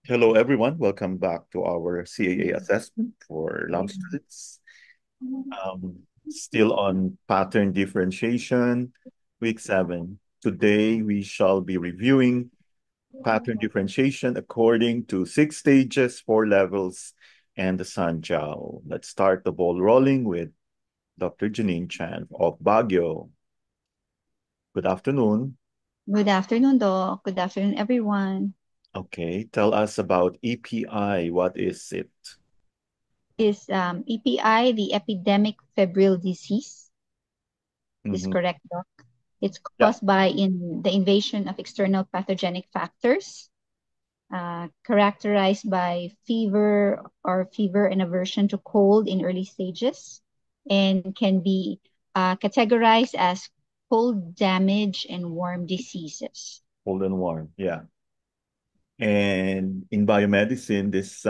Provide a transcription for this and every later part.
Hello, everyone. Welcome back to our CAA assessment for lab students. Still on pattern differentiation, week 7. Today, we shall be reviewing pattern differentiation according to 6 stages, 4 levels, and the Sanjiao. Let's start the ball rolling with Dr. Janine Chan of Baguio. Good afternoon. Good afternoon, Doc. Good afternoon, everyone. Okay, tell us about EPI. What is it? Is EPI the epidemic febrile disease? Is Mhm. correct, Doc? It's Yeah, caused by the invasion of external pathogenic factors, characterized by fever and aversion to cold in early stages, and can be categorized as cold damage and warm diseases. cold and warm. Yeah. And in biomedicine, this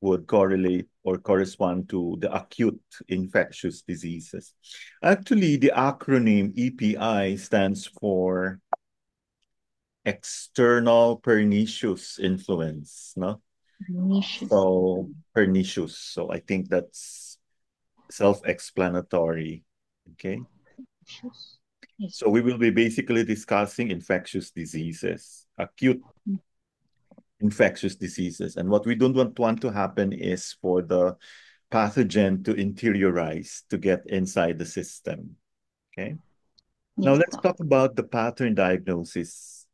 would correlate or correspond to the acute infectious diseases. Actually, the acronym EPI stands for external pernicious influence, no? Pernicious. So pernicious. So I think that's self-explanatory. Okay. Pernicious. Yes. So we will be basically discussing infectious diseases, acute infectious diseases. And what we don't want to happen is for the pathogen to interiorize, to get inside the system. Okay. Now Yes, let's Doc. talk about the pattern diagnosis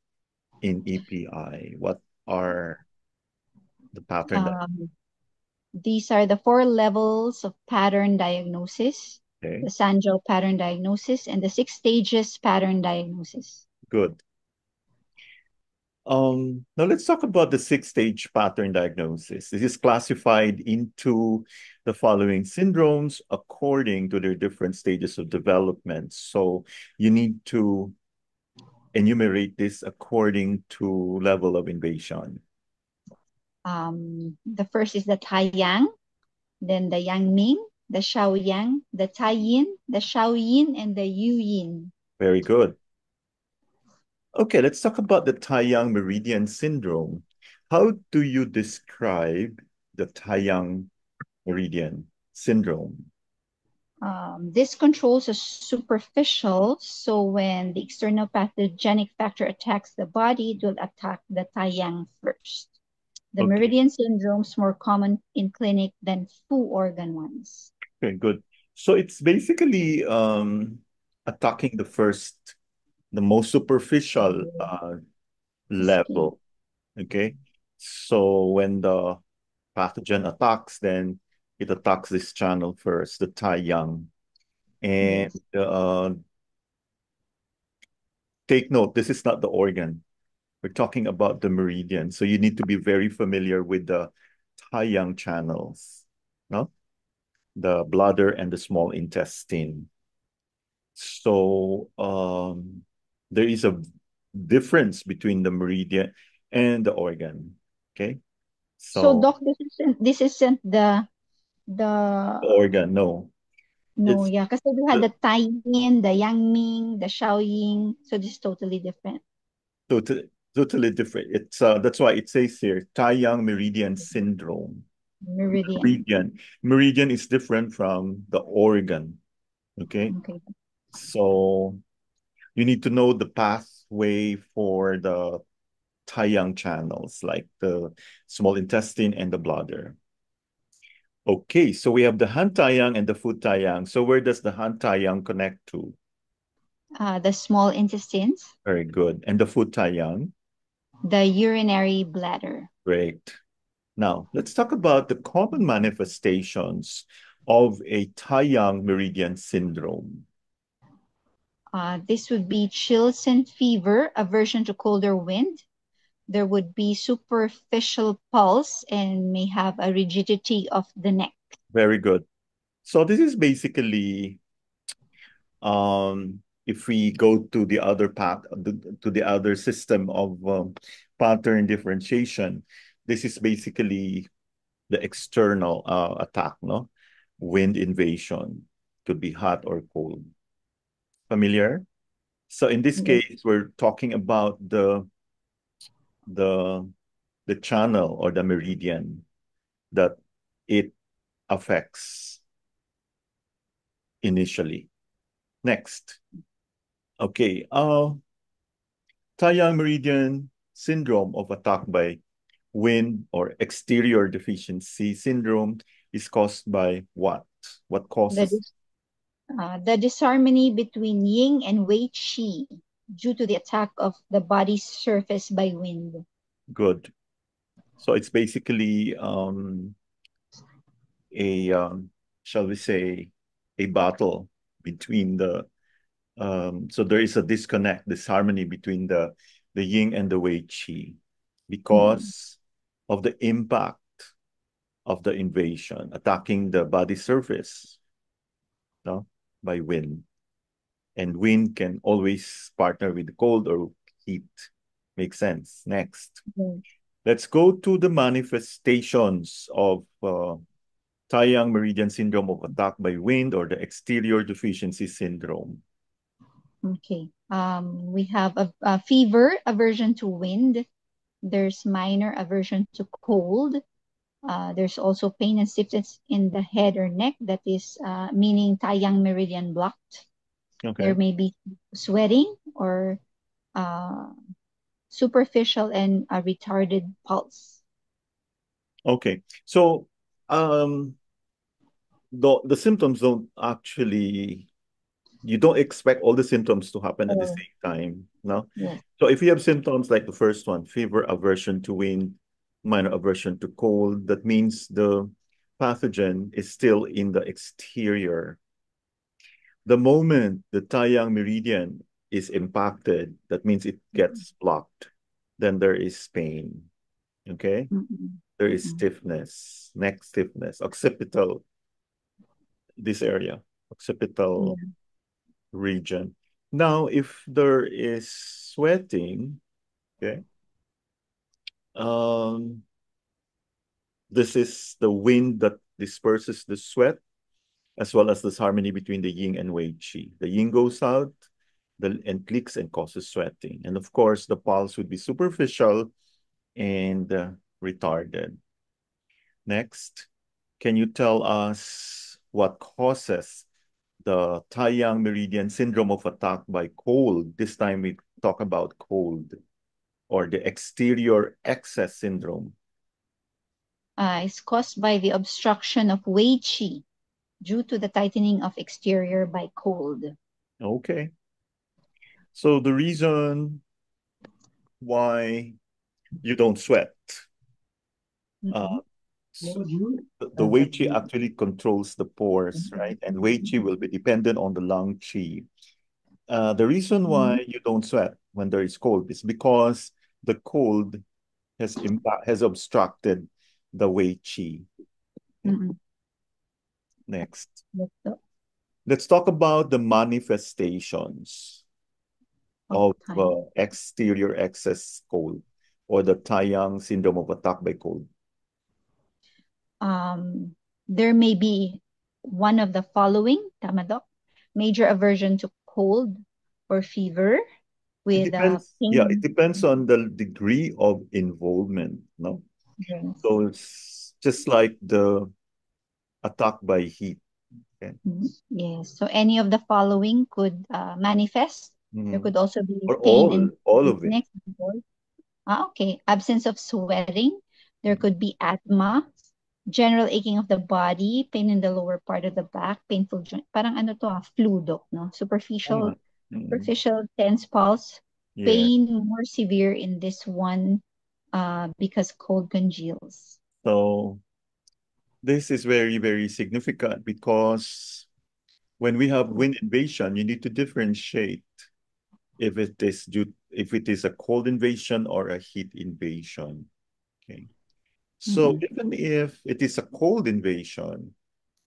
in EPI. What are the pattern Um, These are the four levels of pattern diagnosis, Okay, the Sanjo pattern diagnosis, and the 6 stages pattern diagnosis. good. Now let's talk about the 6 stage pattern diagnosis. This is classified into the following syndromes according to their different stages of development. So you need to enumerate this according to level of invasion. The first is the Taiyang, then the Yang Ming, the Shaoyang, the Taiyin, the Shaoyin, and the Yuyin. Very good. Okay, let's talk about the Taiyang Meridian Syndrome. How do you describe the Taiyang Meridian Syndrome? This controls are superficial, so when the external pathogenic factor attacks the body, it will attack the Taiyang first. The Okay, meridian syndromes more common in clinic than full organ ones. okay, good. So it's basically attacking the most superficial The skin. level. Okay, so when the pathogen attacks, then it attacks this channel first, the Taiyang. And Yes. take note, this is not the organ. We're talking about the meridian. So you need to be very familiar with the Taiyang channels, no? The bladder and the small intestine. So there is a difference between the meridian and the organ. Okay. So So doc, this isn't the the organ, no. no, It's yeah, because we had the Taiyin, the Yangming, the Shaoying, so this is totally different. totally different. It's that's why it says here Taiyang Meridian Syndrome. Meridian. Meridian. Meridian is different from the organ. Okay. Okay. So you need to know the pathway for the Taiyang channels, like the small intestine and the bladder. Okay, so we have the Hantayang and the Futayang. So where does the Hantayang connect to? The small intestines, Very good. And the Futayang? the urinary bladder. Great. Now, let's talk about the common manifestations of a Taiyang meridian syndrome. This would be chills and fever, aversion to colder wind. There would be superficial pulse and may have a rigidity of the neck. Very good. So this is basically if we go to the other path, to the other system of pattern differentiation, this is basically the external attack, no? Wind invasion. Could be hot or cold. Familiar? So in this Yes. case, we're talking about the the channel or the meridian that it affects initially. Next. Okay. Taiyang meridian syndrome of attack by wind or exterior deficiency syndrome is caused by what? What The, causes? dis- the disharmony between yin and wei qi due to the attack of the body's surface by wind. Good. So it's basically a shall we say a battle between so there is a disconnect, disharmony between the yin and the wei qi Mm-mm. because of the impact of the invasion attacking the body surface, no, by wind. And wind can always partner with cold or heat. Makes sense. Next, Yes. let's go to the manifestations of Taiyang Meridian Syndrome of attack by wind or the exterior deficiency syndrome. Okay. We have a fever, aversion to wind. There's minor aversion to cold. There's also pain and stiffness in the head or neck. That is meaning Taiyang meridian blocked. There Okay. may be sweating or uh, superficial and a retarded pulse. Okay. So um the symptoms don't actually you don't expect all the symptoms to happen at the Oh, same time. No. yes. So if you have symptoms like the first one, fever, aversion to wind, minor aversion to cold, that means the pathogen is still in the exterior. The moment the Taiyang meridian is impacted, that means it gets blocked. Then there is pain. Okay. Mm-mm. There is Mm-mm. stiffness, neck stiffness, occipital, this area, occipital Yeah. region. Now, if there is sweating, okay, um, this is the wind that disperses the sweat, as well as this harmony between the yin and wei qi. The yin goes out, and clicks and causes sweating. And of course, the pulse would be superficial and retarded. Next, can you tell us what causes the Taiyang Meridian syndrome of attack by cold? This time we talk about cold or the exterior excess syndrome. Is caused by the obstruction of wei qi due to the tightening of exterior by cold. Okay. So the reason why you don't sweat, uh, Mm-mm. the Wei Qi actually controls the pores, right? And Wei Qi will be dependent on the lung Qi. The reason Mm-mm. why you don't sweat when there is cold is because the cold has obstructed the Wei Qi. Okay. Mm-mm. Next, That's the let's talk about the manifestations of of time. exterior excess cold or the Taiyang syndrome of attack by cold. There may be one of the following, tama doc? Major aversion to cold or fever It with depends. Yeah, it pain. depends on the degree of involvement. No, Yes. so it's just like the attack by heat. Okay. Yes. So any of the following could manifest. There Mhm. could also be Or pain and all of it. weakness. Okay. Absence of sweating. There Mhm. could be asthma, general aching of the body, pain in the lower part of the back, painful joint. Parang ano to flu doc, no? Tama. Superficial, Mhm. superficial tense pulse, Yeah. pain more severe in this one because cold congeals. So this is very, very significant because when we have wind invasion, you need to differentiate if it is a cold invasion or a heat invasion. Okay. So Mm-mm. even if it is a cold invasion,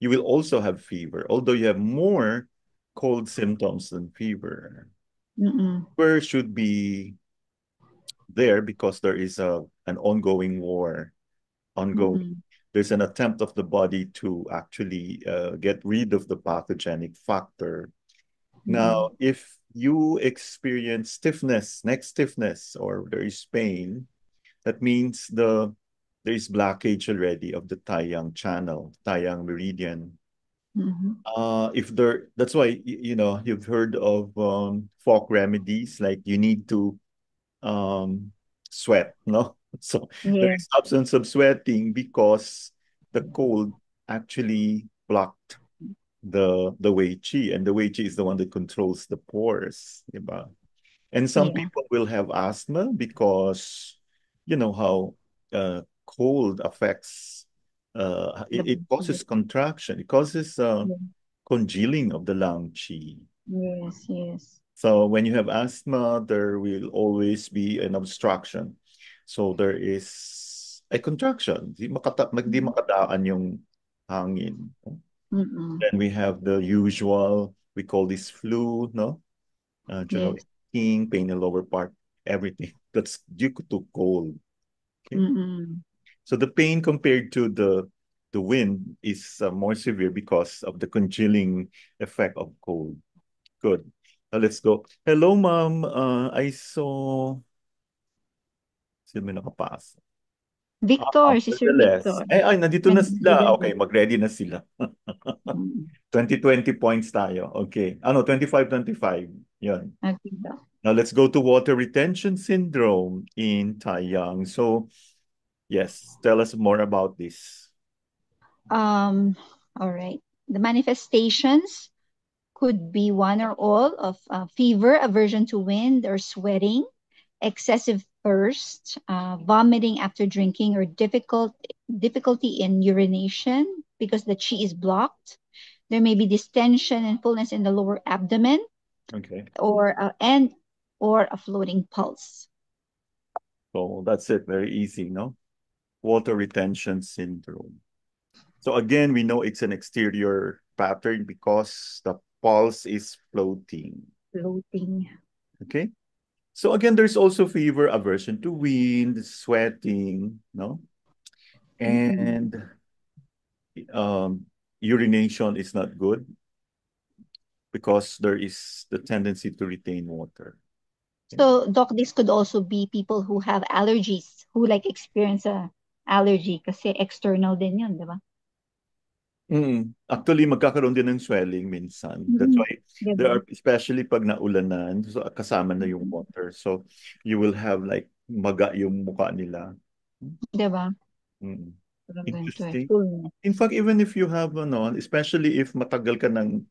you will also have fever, although you have more cold symptoms than fever. Mm-mm. Fever should be there because there is an ongoing war, ongoing. Mm-mm. There's an attempt of the body to actually get rid of the pathogenic factor. Now, Mm-mm. if you experience stiffness, neck stiffness, or there is pain, that means there is blockage already of the Taiyang channel, Taiyang meridian. Mm-hmm. If there, that's why you know you've heard of folk remedies like you need to um sweat, no? So there Yeah, is absence of sweating because the cold actually blocked the Wei Qi, and the Wei Qi is the one that controls the pores, diba? And some yeah. people will have asthma because you know how cold affects it causes The contraction, it causes yeah. congealing of the lung qi. Yes, yes. So when you have asthma, there will always be an obstruction. So there is a contraction. Di Mm-hmm. makadaan yung hangin. Mm-mm. Then we have the usual, we call this flu, no? General Yes. aching, pain in the lower part, everything. That's due to cold. Okay. Mm-mm. So the pain compared to the wind is more severe because of the congealing effect of cold. Good. Now let's go. Hello, ma'am. I saw sino may nakapasok. Victor, si Sir Nevertheless. Victor. Nandito na sila. Okay, Nag-deliver. mag-ready na sila. Mm. 20-20 points tayo. Okay. Ano, 25-25. Yun. Okay daw. Now let's go to water retention syndrome in Taiyang. So, yes, tell us more about this. Um, all right. The manifestations could be one or all of fever, aversion to wind, or sweating, excessive thirst, vomiting after drinking, or difficulty in urination because the chi is blocked. There may be distension and fullness in the lower abdomen, Okay. or a floating pulse. So that's it. Very easy, no? Water retention syndrome. So again, we know it's an exterior pattern because the pulse is floating. Floating. Okay. So again, there's also fever, aversion to wind, sweating, no? Mm-mm. And um, urination is not good because there is the tendency to retain water. Okay? So, Doc, this could also be people who have allergies, who like experience a allergy kasi external din yun, di ba? Actually, magkakaroon din ng swelling minsan. That's Mm-mm. why Di there ba? are, especially pag naulanan, so kasama na yung Mm-mm. water. So you will have like maga yung mukha nila. Di ba? Mm. Parang ganito eh. Interesting. Fullness. In fact, even if you have, ano, especially if matagal ka ng,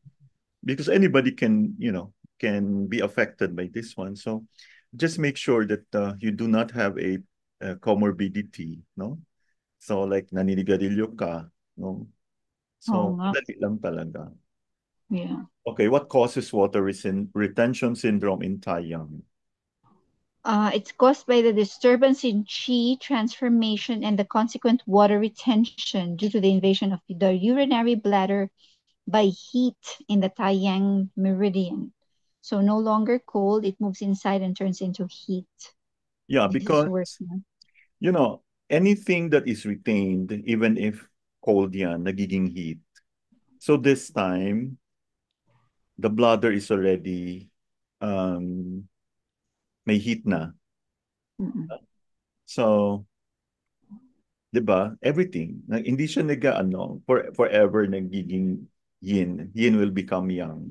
because anybody can, you know, can be affected by this one. So just make sure that you do not have a comorbidity, no? So like naninigarilyo ka, no? Oo So nga. madali lang talaga. Yeah. Okay, what causes water retention syndrome in Taiyang? It's caused by the disturbance in chi transformation and the consequent water retention due to the invasion of the urinary bladder by heat in the Taiyang meridian. So no longer cold, it moves inside and turns into heat. Yeah, This is because, worse na. you know, anything that is retained, even if cold yan, nagiging heat. So this time, the bladder is already um, may heat na. Mm-mm. So, 'di ba? Everything. Hindi siya ano, forever nagiging yin. Yin will become yang.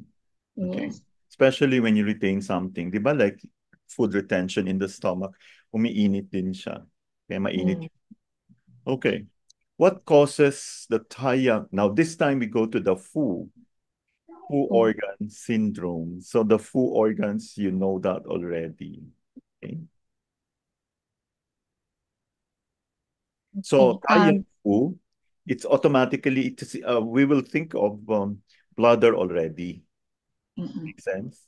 Okay? Yes. Especially when you retain something. 'Di ba? Like food retention in the stomach, umiinit din siya. Kaya mainit. Yes. Okay. What causes the Taiyang? Now, this time we go to the Fu Oh, organ syndrome. So the Fu organs, you know that already. Okay. okay. So Taiyang Fu, we will think of bladder already. Mm-mm. Makes sense?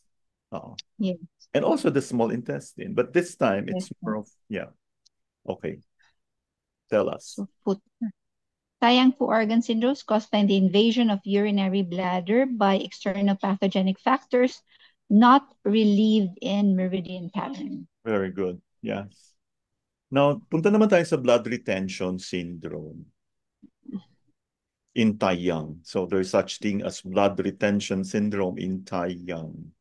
Uh, Yes. and also the small intestine. But this time Yes. it's more of, yeah. Okay. Tell us. So foot. Yang Fu organ syndrome is caused by the invasion of urinary bladder by external pathogenic factors not relieved in meridian pattern. Very good. Yes. Now, punta naman tayo sa blood retention syndrome in Taiyang. So there's such thing as blood retention syndrome in Taiyang.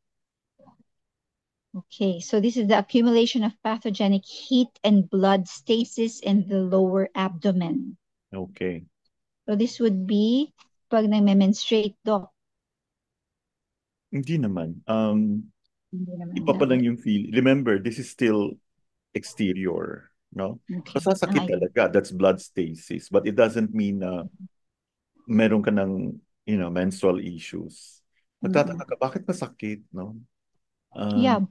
Okay, so this is the accumulation of pathogenic heat and blood stasis in the lower abdomen. Okay. So this would be pag nagme-menstruate, Doc. Hindi naman. Hindi naman Iba pa dapat. lang yung feel. Remember, this is still exterior, no? So Okay. sasakit talaga. That's blood stasis. But it doesn't mean na meron ka ng, menstrual issues. Nagtataka ka, bakit masakit, no? Yeah, Um,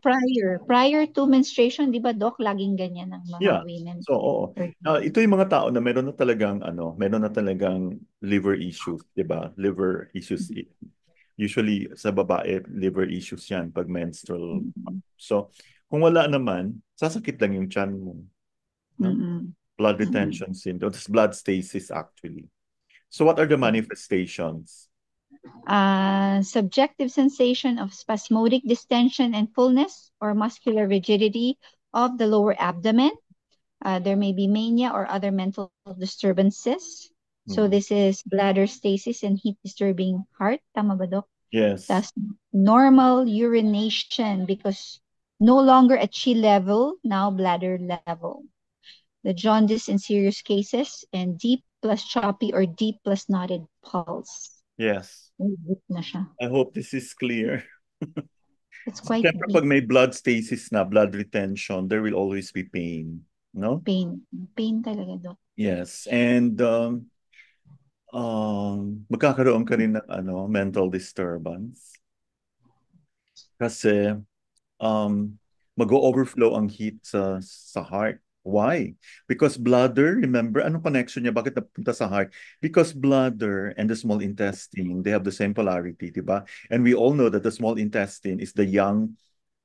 prior to menstruation, 'di ba, Doc, laging ganyan ng mga yeah. women. So, oo. Ito yung mga tao na meron na talagang liver issues, 'di ba? Liver issues. Usually sa babae, liver issues 'yan pag menstrual. Mm-mm. So, kung wala naman, sasakit lang yung tiyan mo, no? Mm-mm. Blood Mm-mm. retention syndrome. It's blood stasis actually. So, what are the manifestations? Subjective sensation of spasmodic distension and fullness or muscular rigidity of the lower abdomen. There may be mania or other mental disturbances. So Hmm. this is bladder stasis and heat disturbing heart. Tama ba, Doc? Yes. That's normal urination because no longer at chi level, now bladder level. The jaundice in serious cases and deep plus choppy or deep plus knotted pulse. Yes. May deep na siya. I hope this is clear. It's So, quite syempre, deep pag may blood stasis na, blood retention, there will always be pain, no? pain. Pain talaga, Doc. Yes. And magkakaroon ka rin ng mental disturbance kasi um, mag-overflow ang heat sa heart. Why? Because bladder, remember, anong connection niya? Bakit napunta sa heart? Because bladder and the small intestine, they have the same polarity, di ba? And we all know that the small intestine is the young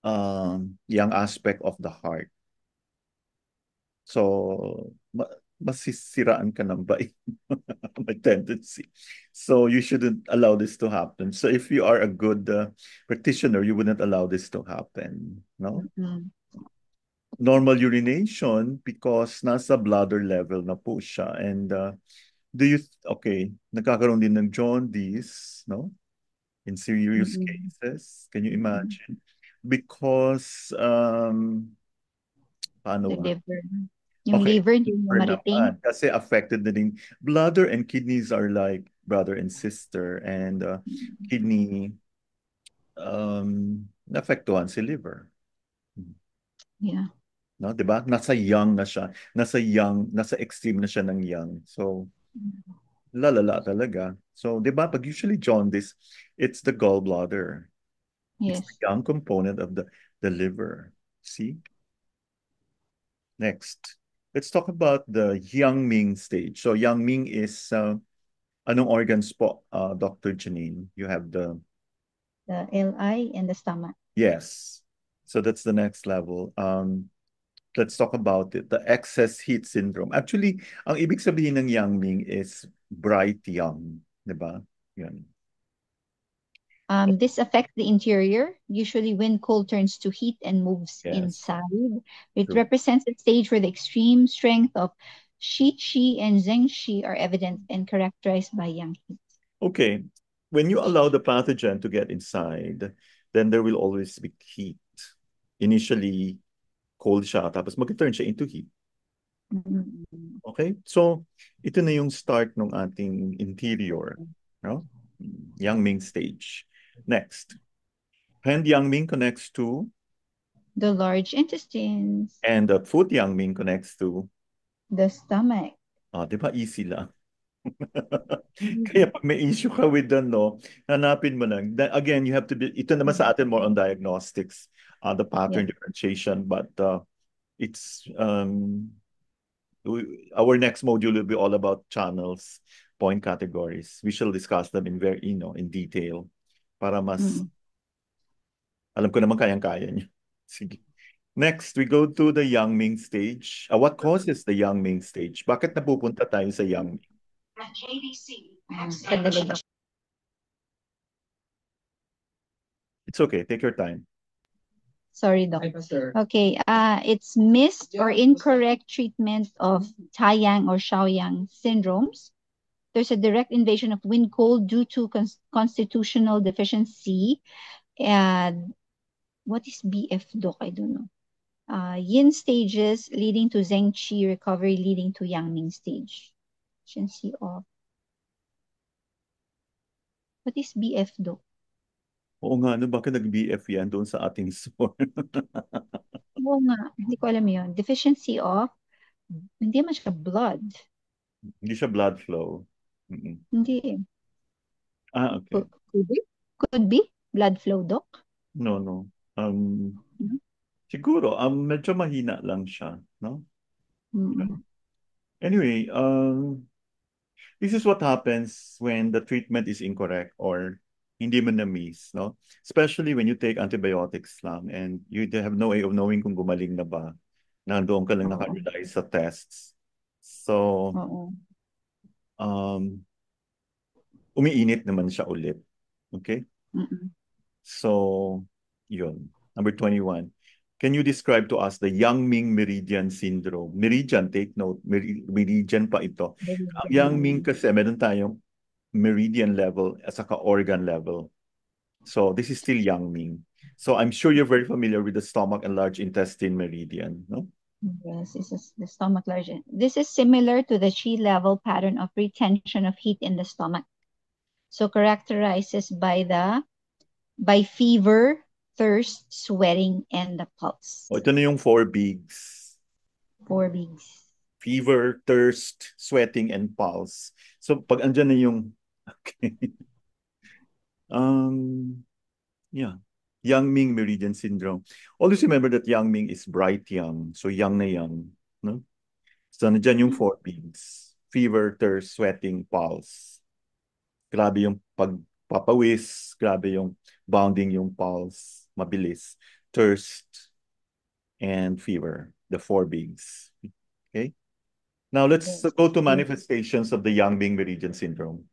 aspect of the heart. So, masisiraan ka ng bait. My tendency. So, you shouldn't allow this to happen. So, if you are a good practitioner, you wouldn't allow this to happen. No? Mm-mm. Normal urination because nasa bladder level na po siya. And okay, nagkakaroon din ng jaundice, no? In serious Mm-mm. cases. Can you Mm-mm. imagine? Because, paano The ba? liver. Yung Okay, liver, hindi mo liver ma-retain. naman. Kasi affected na din. Bladder and kidneys are like brother and sister. And kidney, naapektuhan si liver. Yeah. No, 'di ba? Nasa extreme na siya ng young. So, lalala talaga. So, 'di ba, pag usually jaundice, it's the gallbladder. It's the Yes. young component of the liver. See? Next. Let's talk about the Yang-Ming stage. So, Yang-Ming is anong organs po, Dr. Janine? You have the The LI and the stomach. yes. So that's the next level. Let's talk about it. The excess heat syndrome. Actually, ang ibig sabihin ng Yang-Ming is bright young, 'di ba? Yan. This affects the interior, usually when cold turns to heat and moves Yes. inside. It True. represents a stage where the extreme strength of Shi Qi and Zheng Qi are evident and characterized by yang heat. Okay. When you allow the pathogen to get inside, then there will always be heat. Initially, cold siya, tapos mag-turn siya into heat. Mm-mm. Okay? So, ito na yung start ng ating interior. No? Yang-Ming stage. Next. Hand Yang-Ming connects to, The large intestines, and the foot Yang-Ming connects to, the stomach. di ba easy lang? Kaya Mm. pag may issue ka with no, hanapin mo lang. Again, you have to be, ito naman sa atin more on diagnostics, the Yeah. pattern differentiation, but it's, our next module will be all about channels, point categories. We shall discuss them in very, in detail para mas, Mm. alam ko naman kayang-kaya niyo. Sige. Next, we go to the Yang-Ming stage. What causes the Yang-Ming stage? Bakit napupunta tayo sa Yang-Ming? Sandali lang. It's okay. Take your time. Sorry, Doc. Okay, it's missed or incorrect treatment of Taiyang or Shaoyang syndromes. There's a direct invasion of wind cold due to constitutional deficiency. And What is BF Doc? I don't know. Yin stages leading to Zheng Qi recovery leading to Yang Ming stage. Efficiency of. What is BF Doc? Oo nga, ano, bakit nag-BF yan doon sa ating store? Oo nga, hindi ko alam yun. Deficiency of, hindi man siya blood. Hindi siya blood flow. Mm-mm. Hindi eh. Okay. Could be? Could be. Blood flow, Doc. No, no. Um, Mhm. siguro, medyo mahina lang siya, no? Mm-mm. Anyway, this is what happens when the treatment is incorrect or hindi mo na-miss, no? Especially when you take antibiotics lang and you have no way of knowing kung gumaling na ba. Nandoon ka lang Oo. naka-rely sa tests. So, Oo. um, umiinit naman siya ulit. Okay? Mm-mm. So, yun. Number 21. Can you describe to us the Yang-Ming Meridian Syndrome? Meridian, take note. Meridian pa ito. Ang Yang-Ming kasi, meron tayong meridian level at saka organ level. So, this is still Yang-Ming. So, I'm sure you're very familiar with the stomach and large intestine meridian, no? Yes, this is the stomach large. This is similar to the Qi level pattern of retention of heat in the stomach. So characterizes by fever, thirst, sweating, and the pulse. O, ito na yung four bigs. Four bigs. Fever, thirst, sweating, and pulse. So, pag andyan na yung... Okay. Yeah. Yang Ming Meridian Syndrome. Always remember that Yang Ming is bright young. So, young na young. No? So, nandiyan yung four bigs. Fever, thirst, sweating, pulse. Grabe yung pagpapawis. Grabe yung bounding yung pulse. Mabilis. Thirst and fever. The four bigs. Okay? Now, let's Yes. go to manifestations of the Yang Ming Meridian Syndrome.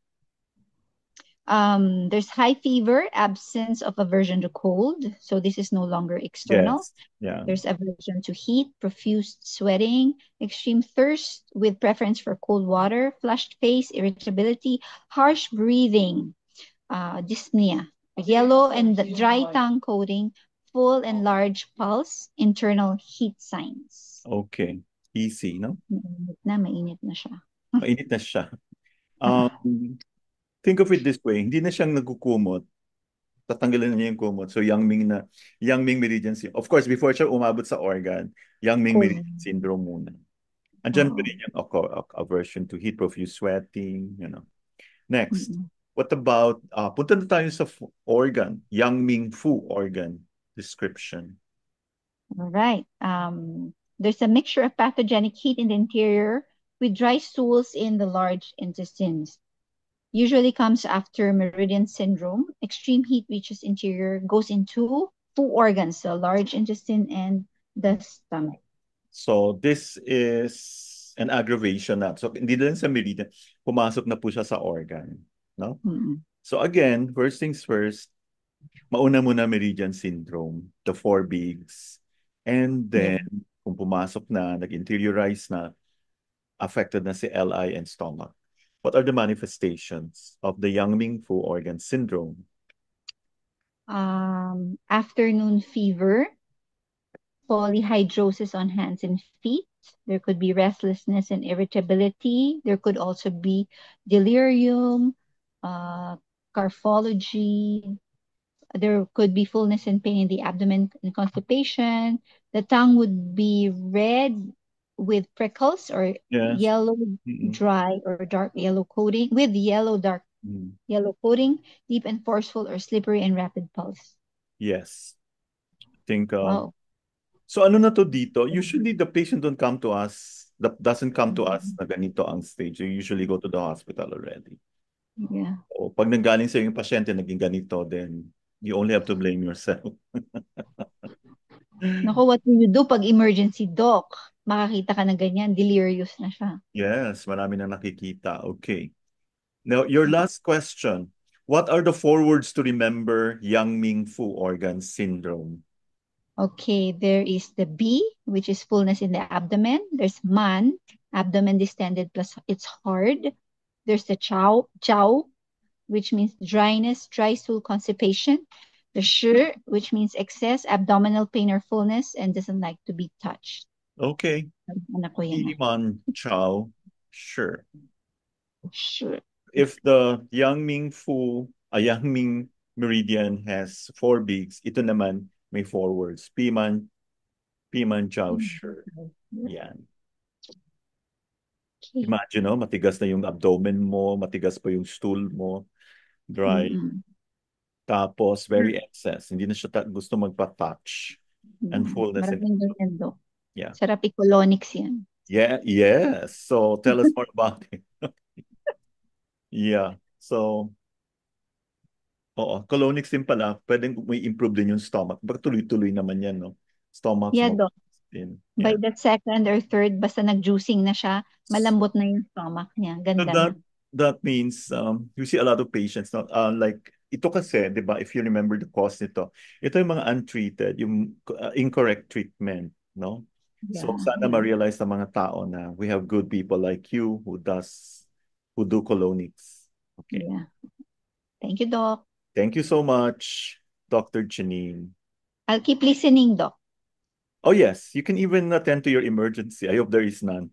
There's high fever, absence of aversion to cold. So this is no longer external. Yes. Yeah. There's aversion to heat, profuse sweating, extreme thirst with preference for cold water, flushed face, irritability, harsh breathing, dyspnea, yellow and dry tongue coating, full and large pulse, internal heat signs. Okay. Easy, no? Mainit na siya. Mainit na siya. Um, think of it this way, hindi na siyang nagkukumot. Tatanggalin na niya yung kumot. So, Yang Ming Meridian Syndrome. Of course, before siya umabot sa organ, Yang Ming Cold. Meridian Syndrome muna. Andyan pa Oo. rin yung aversion to heat, profuse sweating, you know. Next, Mm-mm. what about, punta na tayo sa organ, Yang Ming Fu organ description. All right. There's a mixture of pathogenic heat in the interior with dry stools in the large intestines. Usually comes after meridian syndrome. Extreme heat reaches interior, goes into two organs, the large intestine and the stomach. So, this is an aggravation na. So, hindi lang sa meridian, pumasok na po siya sa organ. No? Mm-mm. So, again, first things first, mauna muna meridian syndrome, the four bigs. And then, kung pumasok na, nag-interiorize na, affected na si LI and stomach. What are the manifestations of the Yang-Ming-Fu organ syndrome? Afternoon fever, polyhydrosis on hands and feet. There could be restlessness and irritability. There could also be delirium, carphology. There could be fullness and pain in the abdomen and constipation. The tongue would be red with prickles or Yes. yellow, Mm-mm. dry or dark yellow coating with dark yellow coating, deep and forceful or slippery and rapid pulse. Yes. I think, Wow. so ano na to dito? Usually the patient don't come to us, that doesn't come to us Mhm. na ganito ang stage. You usually go to the hospital already. Yeah. O pag nanggaling sa yung pasyente, naging ganito, then you only have to blame yourself. Naku, what do you do pag emergency, doc? Makakita ka ng ganyan, delirious na siya. Yes, marami na nakikita. Okay. Now, your last question. What are the four words to remember Yang Ming Fu organ syndrome? Okay, there is the B, which is fullness in the abdomen. There's man, abdomen distended plus it's hard. There's the chow, which means dryness, dry stool, constipation. The shi, which means excess abdominal pain or fullness and doesn't like to be touched. Okay. Anak ko yan eh. Iman Chow, sure. Shi. If the Yangming meridian has 4 beaks, ito naman may 4 words. Piman Chow, sure. Yan. Okay. Imagine, no? Matigas na yung abdomen mo, matigas pa yung stool mo, dry. Mm-mm. Tapos, very excess. Hindi na siya gusto magpa-touch. And fullness and Maraming ganyan, Dok. yeah. Sarap i-colonics yan. Yeah, yes. So tell us more about it. Yeah. So, oo, colonics din pala, pwedeng may improve din yung stomach. Baka tuloy-tuloy naman yan, no? Stomach, Yeah, no? Dok. Din. By Yeah. that second or third, basta nag-juicing na siya, malambot na yung stomach niya. So Ganda na. that means you see a lot of patients not like ito kasi, 'di ba, if you remember the cause nito, ito yung mga untreated, yung incorrect treatment, no? So Yeah, sana yeah, ma-realize ng mga tao na we have good people like you who do colonics. Okay. yeah. Thank you, Doc. Thank you so much, Dr. Janine. I'll keep listening, Doc. Oh yes, you can even attend to your emergency. I hope there is none.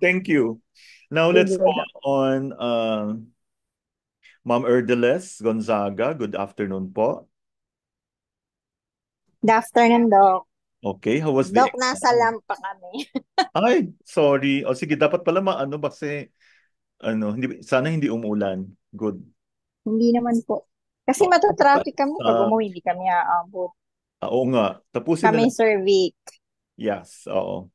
Thank you. Now let's Sige, call Doc. on Ma'am Erdeles Gonzaga. Good afternoon po. Good afternoon, Doc. Okay, how was the Doc, nasa exam? lamp pa kami. Ay, sorry. O sige, dapat pala maano kasi hindi sana hindi umulan. Good. Hindi naman po. Kasi Oh, matatraffic kami pag uh, umuwi, hindi kami aabot. oo nga. Tapusin na Kami lang. cervic. Yes, oo.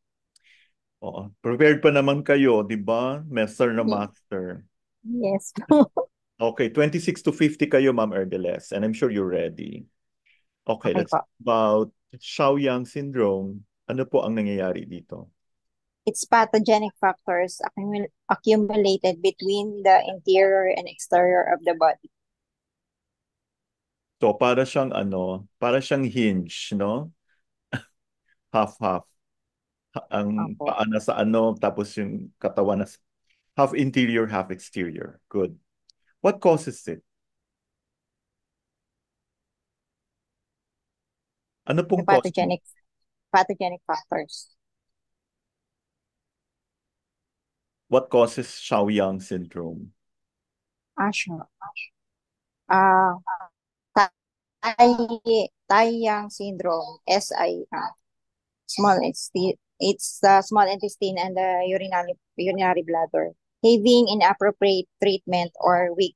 Oo. Prepared pa naman kayo, 'di ba? Master na master. Yes po. Okay, 26 to 50 kayo, Ma'am Erdeles, and I'm sure you're ready. Okay, Okay let's po. talk about Shaoyang syndrome. Ano po ang nangyayari dito? Its pathogenic factors accumulated between the interior and exterior of the body. So para siyang hinge, no? Half-half. Ang Opo. paa na sa tapos yung katawan na half interior, half exterior. Good. What causes it? Ano The pong cause? pathogenic factors. What causes Shaoyang syndrome? Sure. Ah, Taiyang syndrome, SI, small intestine, it's the small intestine and the urinary bladder. Having inappropriate treatment or weak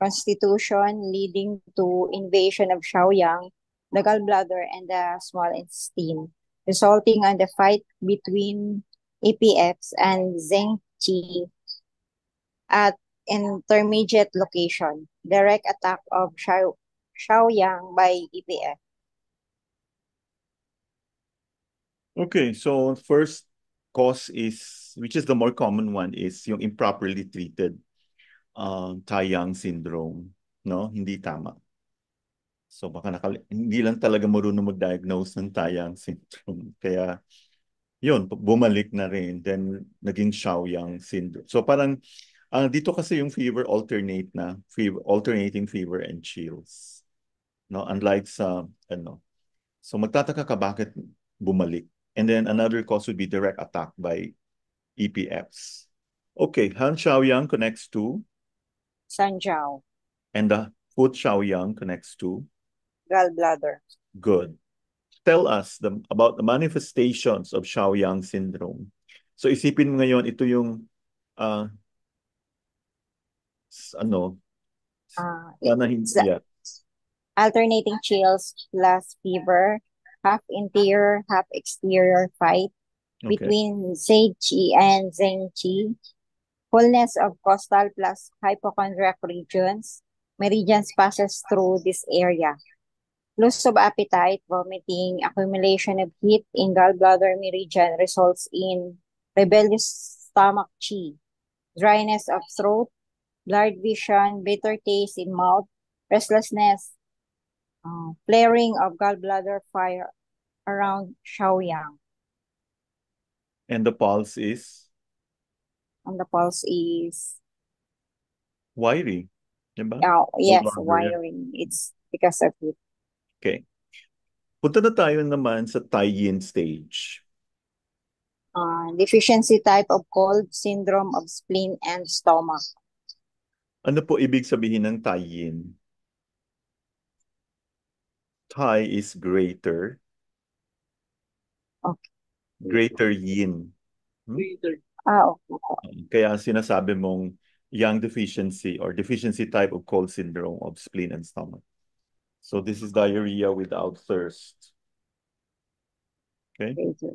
constitution leading to invasion of Shaoyang, the gallbladder, and the small intestine, resulting on the fight between APX and Zheng Qi at intermediate location, direct attack of Shaoyang by EPF. Okay, so first cause is, which is the more common one, is yung improperly treated Taiyang syndrome, no? Hindi tama. So baka hindi lang talaga marunong mag-diagnose ng Taiyang syndrome. Kaya yun, bumalik na rin. Then naging Shaoyang syndrome. So parang dito kasi yung fever alternating fever and chills. No, unlike sa So magtataka ka bakit bumalik. And then another cause would be direct attack by EPFs. Okay, Han Shaoyang connects to, Sanjiao, and the foot Shaoyang connects to. gallbladder. Good. Tell us about the manifestations of Shaoyang syndrome. So isipin mo ngayon, ito yung uh, ano, sana It's hindi, yeah. alternating chills plus fever, half interior, half exterior fight Okay. between Seichi and Zengchi, fullness of costal plus hypochondriac regions. Meridians passes through this area. Loss of appetite, vomiting, accumulation of heat in gallbladder meridian results in rebellious stomach chi, dryness of throat, blurred vision, bitter taste in mouth, restlessness, flaring of gallbladder fire around Shaoyang. And the pulse is And the pulse is wiry. Diba? Yes, Bladder. wiring. It's because of it. Okay. Punta na tayo naman sa tie-in stage. Deficiency type of cold, syndrome of spleen and stomach. Ano po ibig sabihin ng tie-in? Tie is greater. Okay. Greater yin. Okay. Kaya sinasabi mong yang deficiency or deficiency type of cold syndrome of spleen and stomach. So this is diarrhea without thirst. Okay? Greater.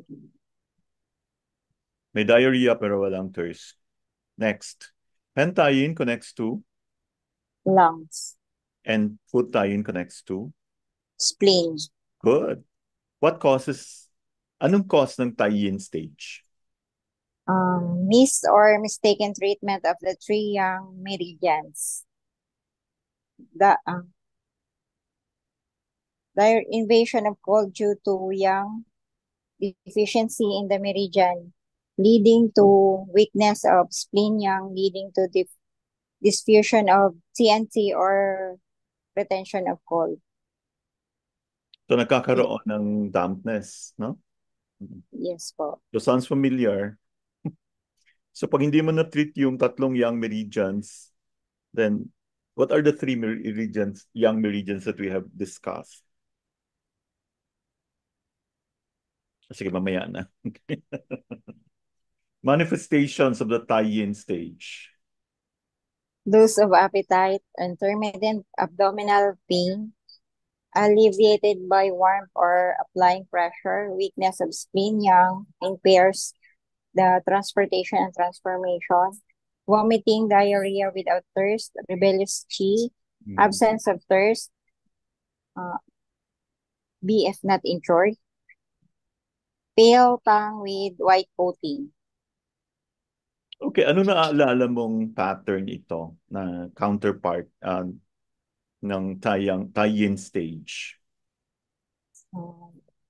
May diarrhea pero walang thirst. Next. Pen tie-in connects to Lungs. and foot tie-in connects to Spleen. good. Anong cause ng tie-in stage? Missed or mistaken treatment of the three young meridians. The invasion of cold due to young deficiency in the meridian, leading to weakness of spleen yang, leading to diffusion of TNT or retention of cold. So nagkakaroon ng dampness, no? Yes po. So sounds familiar. So pag hindi mo na-treat yung tatlong young meridians, then what are the three young meridians that we have discussed? Sige, mamaya na. Manifestations of the tie-in stage. Loss of appetite, intermittent abdominal pain, alleviated by warmth or applying pressure, weakness of spleen yang, impairs the transportation and transformation, vomiting, diarrhea without thirst, rebellious chi, absence of thirst, BF not injured, pale tongue with white coating. Okay, ano naaalala mong pattern ito na counterpart ng tie-in stage?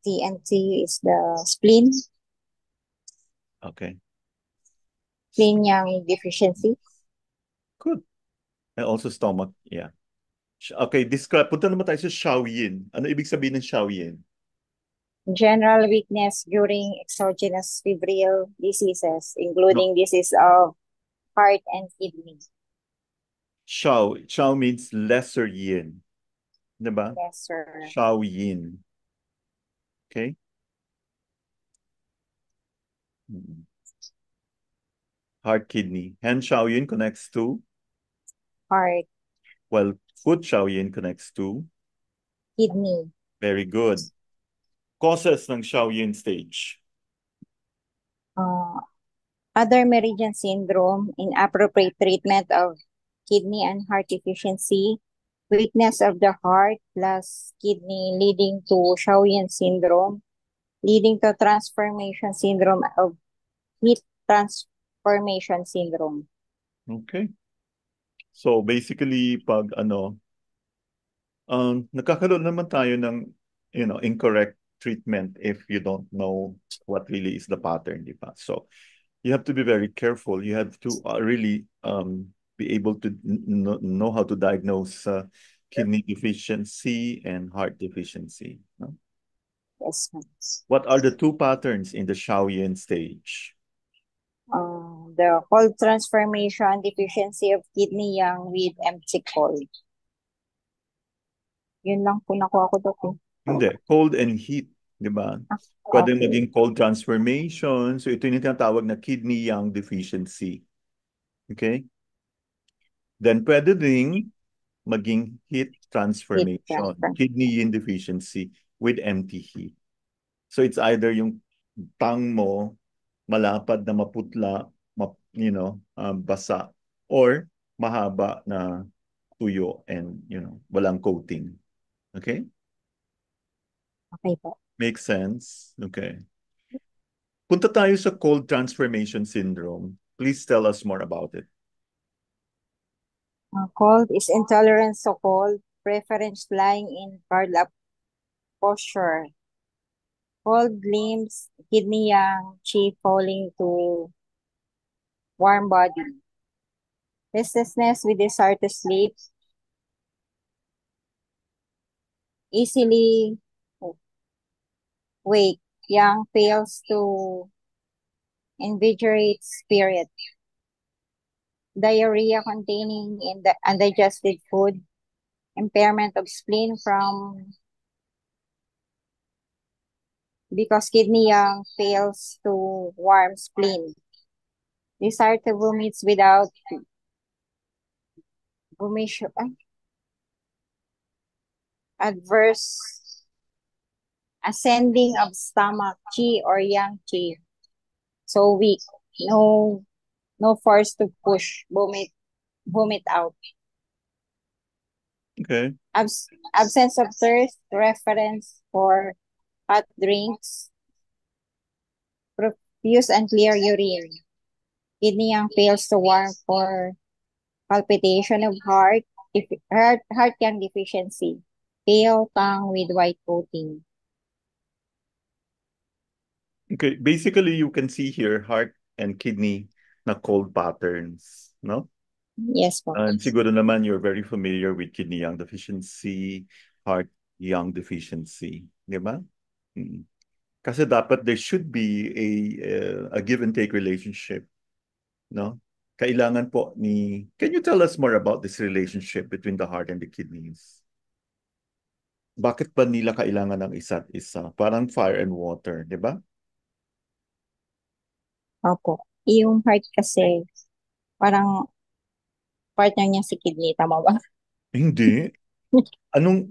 TNT is the spleen. Okay. Spleen yang deficiency. Good. And also stomach, yeah. Okay, punta naman tayo sa Shaoyin. Ano ibig sabihin ng Shaoyin? General weakness during exogenous febrile diseases, including disease of heart and kidney. Shao means lesser yin. Diba? Lesser. Shaoyin. Okay? Heart, kidney. Hand Shaoyin connects to? Heart. Well, foot Shaoyin connects to? Kidney. Very good. Causes ng Shaoyin stage. Other meridian syndrome, inappropriate treatment of kidney and heart deficiency, weakness of the heart plus kidney leading to Shaoyin syndrome, leading to transformation syndrome of heat transformation syndrome. Okay. So basically, pag nagkakaroon naman tayo ng, incorrect treatment if you don't know what really is the pattern, di ba? So you have to be very careful. You have to really be able to know how to diagnose kidney deficiency and heart deficiency. No? Yes, ma'am. What are the two patterns in the Shaoyin stage? The cold transformation deficiency of kidney yang with empty cold. Yun lang po nakuha ko doon. Hindi, cold and heat, di ba? Pwede maging cold transformation. So ito yung tinatawag na kidney yang deficiency. Okay? Then pwede ding maging heat transformation, kidney yin deficiency with empty heat. So it's either yung tang mo malapad na maputla, basa, or mahaba na tuyo and, walang coating. Okay? Okay po. Makes sense? Okay. Punta tayo sa cold transformation syndrome. Please tell us more about it. Cold is intolerance to cold, preference lying in curled up posture. Cold limbs, kidney yang, chi falling to warm body. Restlessness with desire to sleep, easily wake, young fails to invigorate spirit, diarrhea containing in the undigested food, impairment of spleen from because kidney young fails to warm spleen, desire to vomit without vomission, adverse ascending of stomach, chi or yang chi, so weak, no no force to push, vomit out. Okay. Absence of thirst, reference for hot drinks, profuse and clear urine. Kidney yang fails to warm for palpitation of heart, heart yang deficiency. Pale tongue with white coating. Okay. Basically, you can see here heart and kidney na cold patterns, no? Yes po. And siguro naman you're very familiar with kidney yang deficiency, heart yang deficiency, di ba? Mm. Kasi dapat there should be a give and take relationship, no? Kailangan po ni Can you tell us more about this relationship between the heart and the kidneys? Bakit ba nila kailangan ng isa't isa? Parang fire and water, di ba? Opo. Yung heart kasi, parang partner niya si kidney, tama ba? Hindi.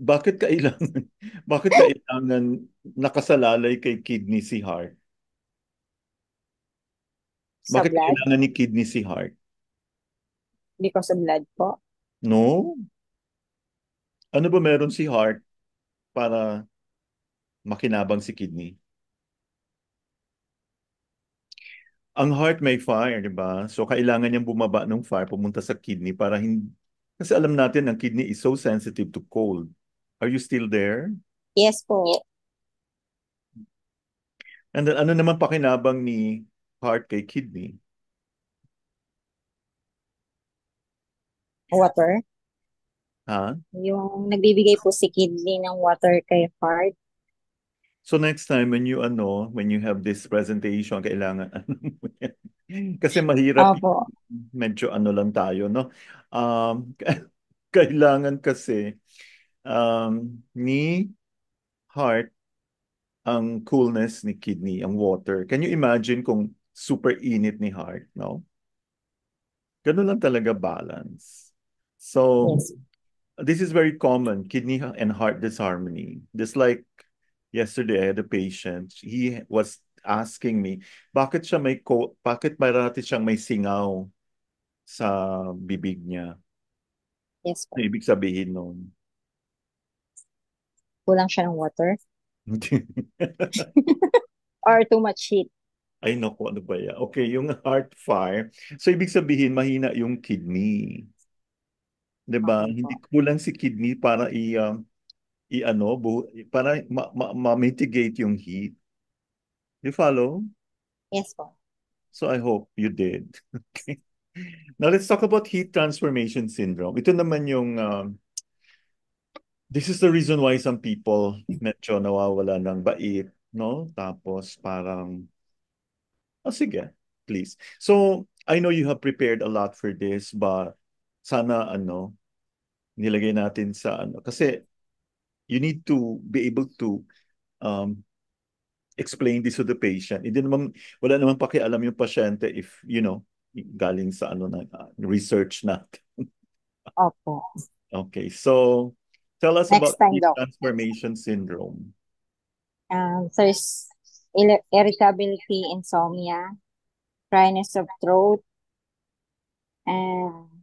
Bakit kailangan, bakit kailangan nakasalalay kay kidney si heart? Sa Bakit blood, kailangan ni kidney si heart? because of blood po. No? Ano ba meron si heart para makinabang si kidney? Ang heart may fire, di ba? So, kailangan niyang bumaba ng fire pumunta sa kidney para hindi... Kasi alam natin, ang kidney is so sensitive to cold. Are you still there? Yes po. And then, ano naman pakinabang ni heart kay kidney? Water. Ha? Yung nagbibigay po si kidney ng water kay heart. So next time when you have this presentation, kailangan ano mo yan. Kasi mahirap Opo. medyo ano lang tayo, no? Kailangan kasi ni heart ang coolness ni kidney, ang water. Can you imagine kung super init ni heart, no? Ganun lang talaga balance. So, Yes. this is very common, kidney and heart disharmony. Just like yesterday, I had a patient. He was asking me, bakit marati siyang may singaw sa bibig niya? Yes Ano po. ibig sabihin nun? Kulang siya ng water or too much heat. Ay, naku, ano ba yan? Okay, yung heart fire. So, ibig sabihin, mahina yung kidney. 'Di ba? Okay Hindi po. kulang si kidney para para ma-mitigate yung heat. You follow? Yes po. So I hope you did. Okay. Now let's talk about heat transformation syndrome. Ito naman yung this is the reason why some people medyo nawawala ng bait, no? Tapos parang oh sige, please. So I know you have prepared a lot for this, but sana nilagay natin sa kasi you need to be able to um, explain this to the patient. Wala naman pakialam yung pasyente if, galing sa na research na. Opo. Okay, so tell us Next about time, the Doc. transformation syndrome. There's irritability, insomnia, dryness of throat, and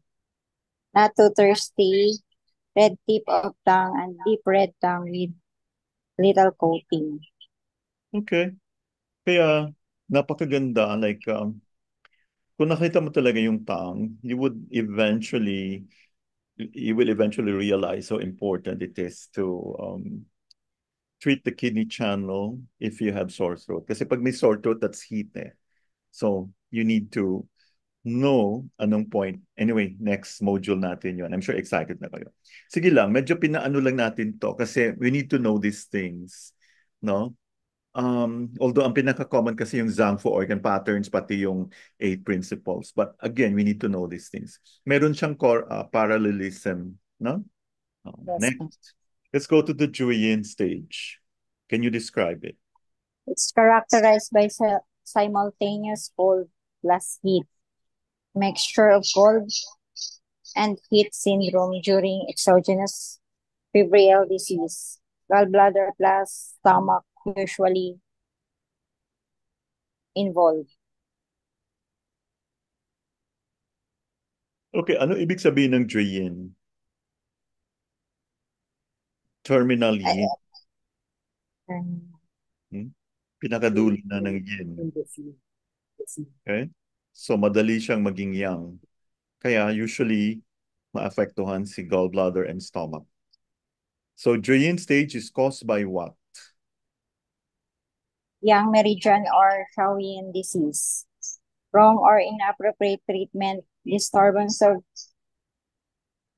not too thirsty, red tip of tongue, and deep red tongue with little coating. Okay. Kaya napakaganda like kung nakita mo talaga yung tongue, you will eventually realize how important it is to treat the kidney channel if you have sore throat. Kasi pag may sore throat, that's heat eh. So you need to No, anong point? Anyway, next module natin yon. I'm sure excited na kayo. Sige lang, medyo pinaano lang natin to kasi we need to know these things. No? Although ang pinaka-common kasi yung Zhangfu organ patterns, pati yung eight principles. But again, we need to know these things. Meron siyang core parallelism. No? Yes, ma'am. Next, let's go to the Julian stage. Can you describe it? It's characterized by simultaneous cold plus heat, mixture of cold and heat syndrome during exogenous febrile disease. Gallbladder plus stomach usually involved. Okay, ano ibig sabihin ng Julian? Terminal yin. Pinakadulo na ng yin. Okay? So, madali siyang maging yang. Kaya, usually, maapektuhan si gallbladder and stomach. So, Julian stage is caused by what? Yang meridian or Shaoyin disease. Wrong or inappropriate treatment, disturbance of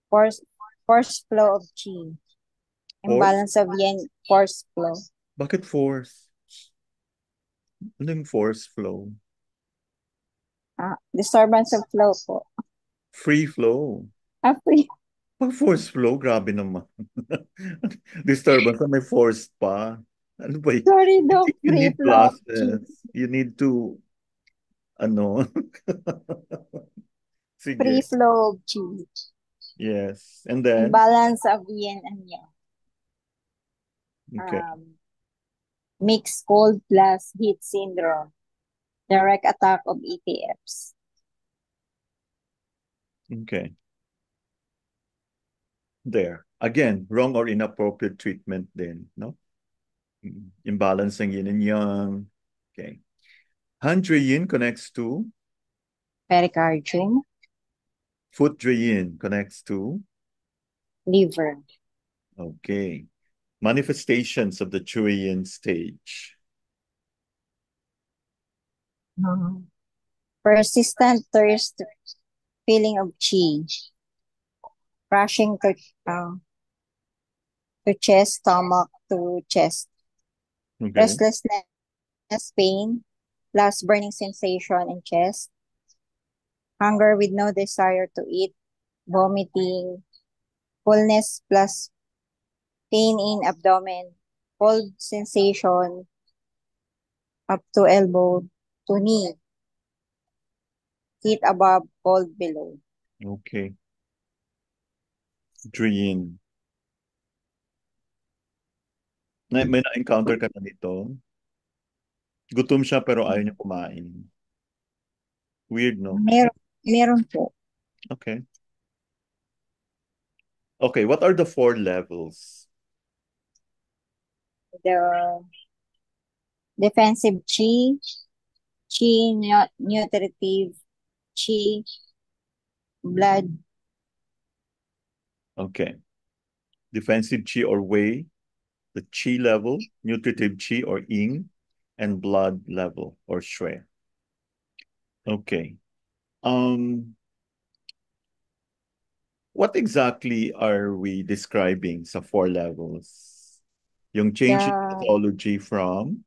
force flow of qi, imbalance of yin force flow. Bakit force? Ano yung force flow? Disturbance of flow po. Free flow. Free. Pag force flow, grabe naman. Disturbance na may force pa. Ano ba yun? Sorry, Doc. You Free need flow of qi. classes. You need to, ano? Free Sige. flow of qi. Yes. And then? Imbalance of yin and yang. Okay. Mixed cold plus heat syndrome. Direct attack of ETFs. Okay. There. Again, wrong or inappropriate treatment then, no? Imbalance ng yin and yang. Okay. Hand yin connects to? Pericardium. Foot yin connects to? Liver. Okay. Manifestations of the Chuyin stage. Persistent thirst, feeling of qi. Rushing to chest, stomach to chest. Okay. Restlessness, pain, plus burning sensation in chest. Hunger with no desire to eat. Vomiting. Fullness plus pain in abdomen. Cold sensation up to elbow to knee. Heat above, cold below. Okay. Dream. May na-encounter ka na nito? Gutom siya pero ayaw niya kumain. Weird, no? Meron po. Okay. Okay, what are the 4 levels? The defensive qi, nutritive qi, blood. Okay. Defensive qi or wei, the qi level, nutritive qi or ying, and blood level or shui. Okay. What exactly are we describing sa 4 levels? Yung change in pathology from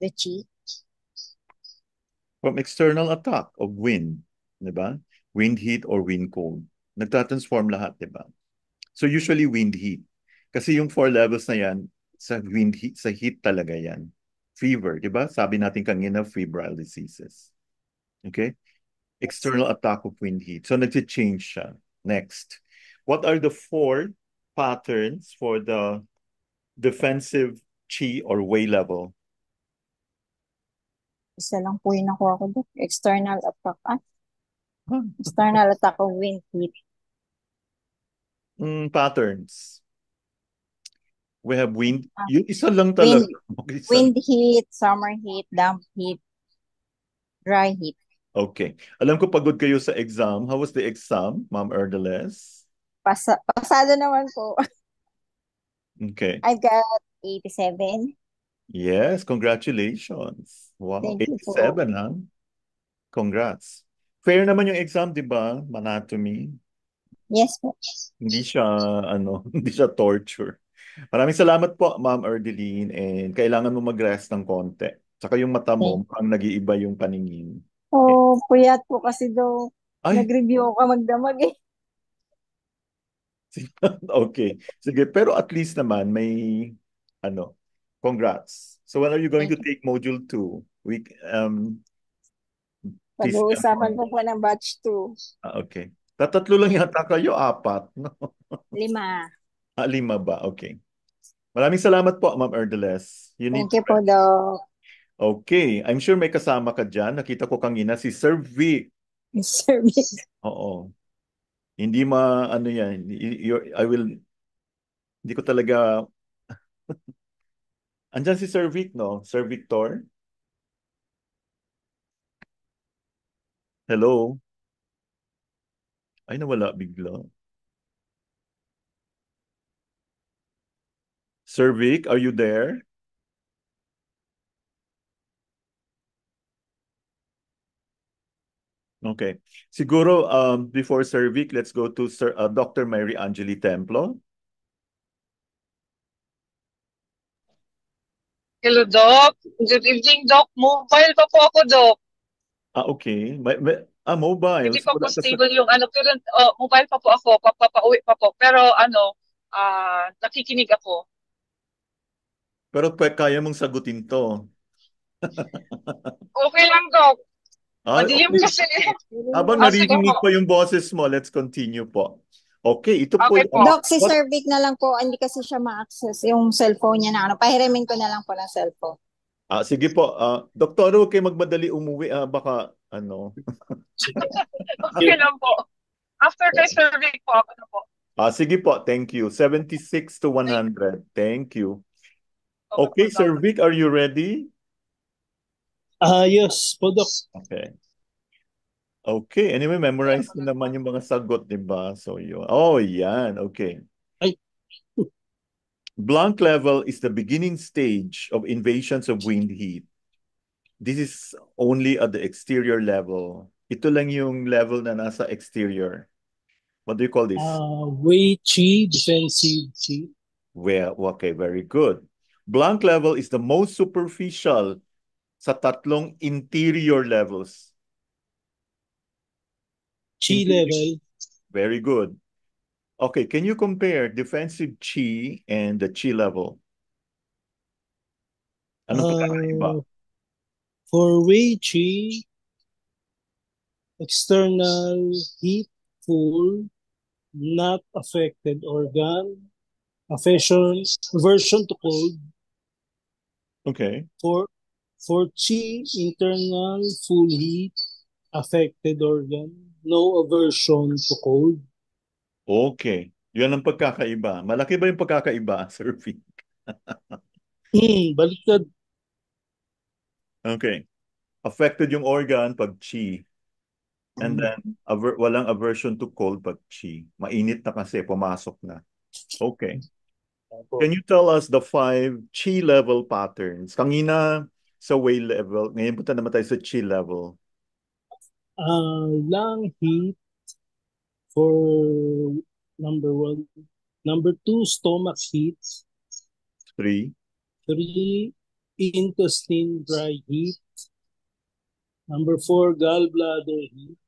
the qi. From external attack of wind, di ba? Wind heat or wind cold. Nagtatransform lahat, di ba? So usually wind heat. Kasi yung 4 levels na yan, sa wind heat, sa heat talaga yan. Fever, di ba? Sabi natin kanina, febrile diseases. Okay? External attack of wind heat. So nag-change siya. Next. What are the 4 patterns for the defensive qi or wei level? Isa lang po yung nakuha ko doon. External attack. External attack of wind heat. Patterns. We have wind. Yung isa lang talaga. Wind heat, summer heat, damp heat, dry heat. Okay. Alam ko pagod kayo sa exam. How was the exam, Ma'am Erdeles? Pasado naman po. Okay. I got 87. Yes, congratulations. Wow, Thank you 87, po. huh? Congrats. Fair naman yung exam, di ba? Anatomy. Yes po. Hindi siya, hindi siya torture. Maraming salamat po, Ma'am Erdeline, and kailangan mo mag-rest ng konti. Tsaka yung mata mo, Okay. mukhang nag-iiba yung paningin. Okay. Oh, puyat po kasi daw Ay, nag-review ako magdamag eh. okay. Sige, pero at least naman may, ano, congrats. So when are you going to Thank you. take module 2? Pag-uusapan po ng batch 2. Okay. Tatatlo lang yata kayo, apat. No? 5. 5 ba? Okay. Maraming salamat po, Ma'am Erdeles. You need Thank to you po, rest. Doc. Okay. I'm sure may kasama ka dyan. Nakita ko kanina si Sir Vic. Service. Oo. Hindi ano yan. Hindi ko talaga, andyan si Sir Vic, no? Sir Victor? Hello? Ay, nawala bigla. Sir Vic, are you there? Okay. Siguro, before Sir Vic, let's go to Dr. Mary Angeli Templo. Hello, Doc. Good evening, Doc. Mobile pa po ako, Doc. Okay. Mobile. Hindi So, pa po stable yung ano. Pero mobile pa po ako. Papauwi pa po. Pero nakikinig ako. pero kaya mong sagutin to. Okay lang, Doc. Madilim Okay. kasi. Habang Sige naririnig po. pa yung boses mo, let's continue po. Okay, ito po Okay po. Doc, si Sir Vic na lang po, hindi kasi siya ma-access yung cellphone niya na ano. Pahiramin ko na lang po ng cellphone. Sige po. Doktor, huwag kayo magmadali umuwi. Baka, Okay lang po. After kay Sir Vic po, ako na po. Sige po. Thank you. 76 to 100. Thank you. Okay Okay, po, Doc. Sir Vic, are you ready? Yes po, Doc. Okay. Okay. Anyway, memorize mo naman yung mga sagot, di ba? So, yun. Oh, yan. Okay. Ay. Blank level is the beginning stage of invasions of wind heat. This is only at the exterior level. Ito lang yung level na nasa exterior. What do you call this? Wei Qi, defensive Qi. Well, okay, very good. Blank level is the most superficial sa tatlong interior levels. Qi level. Very good. Okay, can you compare defensive Qi and the Qi level? Anong pagkakaiba? For Wei Qi, external heat, full, not affected organ, aversion to cold. Okay. For Qi, internal full heat, affected organ, no aversion to cold. Okay. Yan ang pagkakaiba. Malaki ba yung pagkakaiba, Sir Vic? Baliktad. Okay. Affected yung organ pag Qi. And then, walang aversion to cold pag Qi. Mainit na kasi, pumasok na. Okay. Can you tell us the 5 Qi level patterns? Kanina sa Wei level, ngayon punta naman tayo sa Qi level. Lung heat for number 1. Number 2, stomach heat. 3. 3, intestine dry heat. Number 4, gallbladder heat.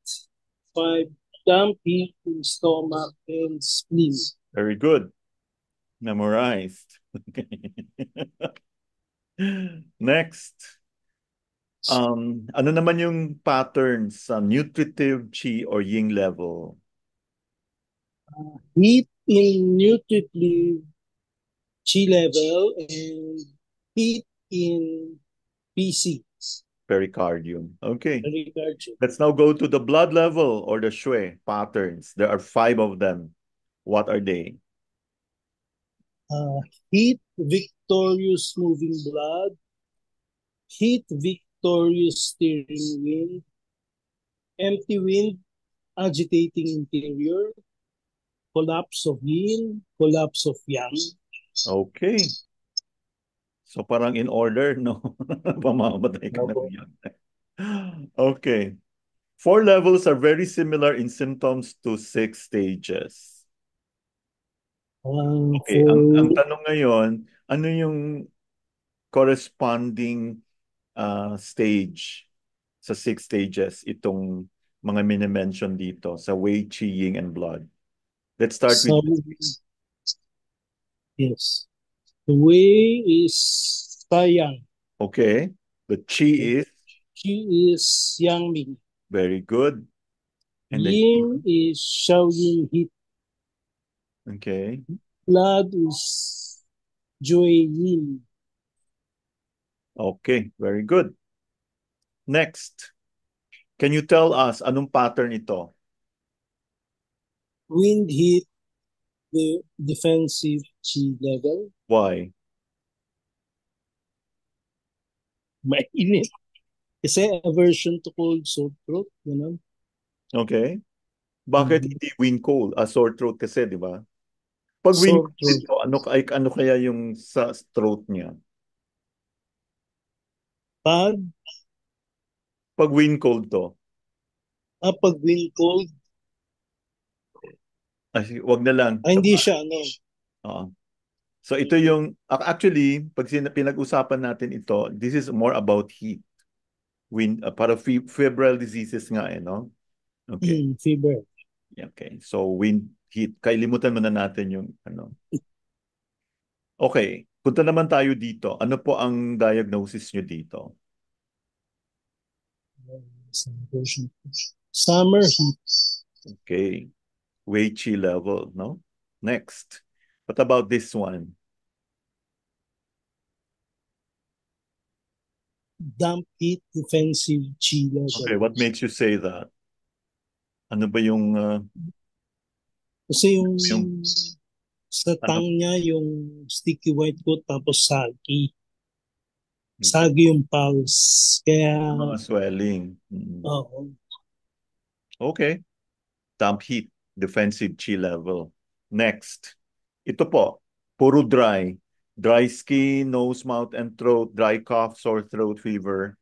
5, damp heat in stomach and spleen. Very good. Memorized. Next. Ano naman yung patterns sa nutritive Qi or Yin level? Heat in nutritive Qi level and heat in PC. Pericardium. Okay. Pericardium. Let's now go to the blood level or the Shui patterns. There are 5 of them. What are they? Heat, victorious moving blood. Heat, victorious steering wind. Empty wind, agitating interior. Collapse of yin, collapse of yang. Okay. So parang in order, no? Pamamatay ka na yan. Okay. 4 levels are very similar in symptoms to 6 stages. Okay, ang tanong ngayon, ano yung corresponding stage sa 6 stages itong mga mini-mention dito sa Wei, Qi, Ying, and Blood? Let's start with yes. The Wei is Taiyang. okay. The Qi is Yang Ming. very good. And then Ying is Xiaoyin Hit. okay. Blood is Jui Yin. Okay, very good. Next. Can you tell us anong pattern ito? Wind hit the defensive Qi level. Why? Mainit. Kasi aversion to cold, sore throat, you know. Okay. Bakit hindi wind cold? Sore throat kasi, di ba? Pag wind Sore cold throat. ito, ano kaya yung sa throat niya? Pag Wind cold to, pag wind cold, wag na lang. hindi siya, ano. Oo. So ito yung, actually, pag pinag-usapan natin ito, this is more about heat. Para febrile diseases nga no? Okay. Fever. Okay. So wind, heat. Kailimutan muna natin yung ano. Okay. Punta naman tayo dito. Ano po ang diagnosis nyo dito? Summer heat. Okay. Wei Qi level, no? Next. What about this one? Damp heat defensive Qi level. Okay, what makes you say that? Ano ba yung kasi yung sa tongue niya, yung sticky white coat, tapos saggy. Saggy yung pulse. Kaya mga swelling. oo. Okay. Damp heat, defensive Qi level. Next. Ito po, puro dry. Dry skin, nose, mouth, and throat, dry cough, sore throat, fever.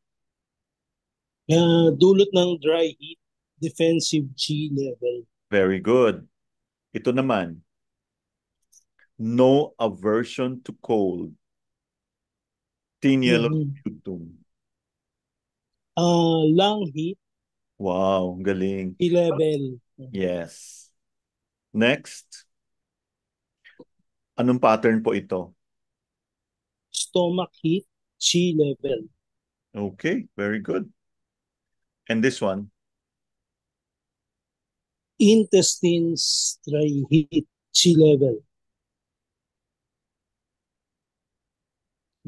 Dulot ng dry heat, defensive Qi level. Very good. Ito naman, no aversion to cold. Thin yellow sputum. Lung heat. Wow, galing. Qi level. Yes. Next. Anong pattern po ito? Stomach heat, Qi level. Okay, very good. And this one? Intestines dry heat, Qi level.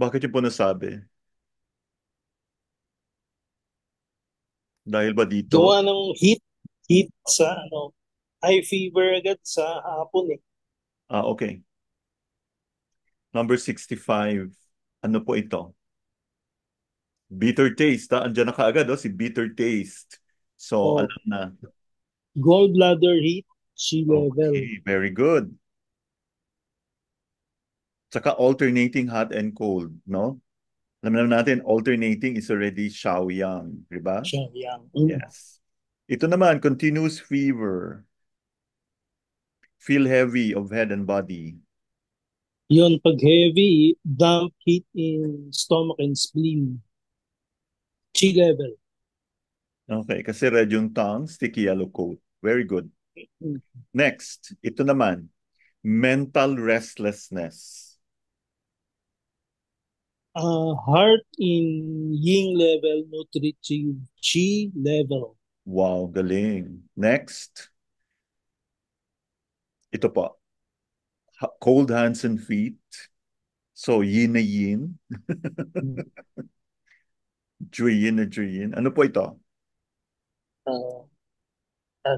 Bakit yung po nasabi? Dahil ba dito? Gawa ng heat sa high fever agad sa hapon eh. Okay. Number 65. Ano po ito? Bitter taste. Andiyan na kaagad, si bitter taste. So, alam na. Gallbladder heat, Qi level. Okay, very good. Tsaka alternating hot and cold, no? Alam natin, alternating is already Shaoyang, di ba? Shaoyang. Yes. Ito naman, continuous fever. Feel heavy of head and body. Yun, pag heavy, damp heat in stomach and spleen. Qi level. Okay, kasi red yung tongue, sticky yellow coat. Very good. Next, ito naman, mental restlessness. Heart in Ying level, nutritive Qi level. Wow, galing. Next, ito po, cold hands and feet. So, yin na yin. Juyin na juyin. Ano po ito?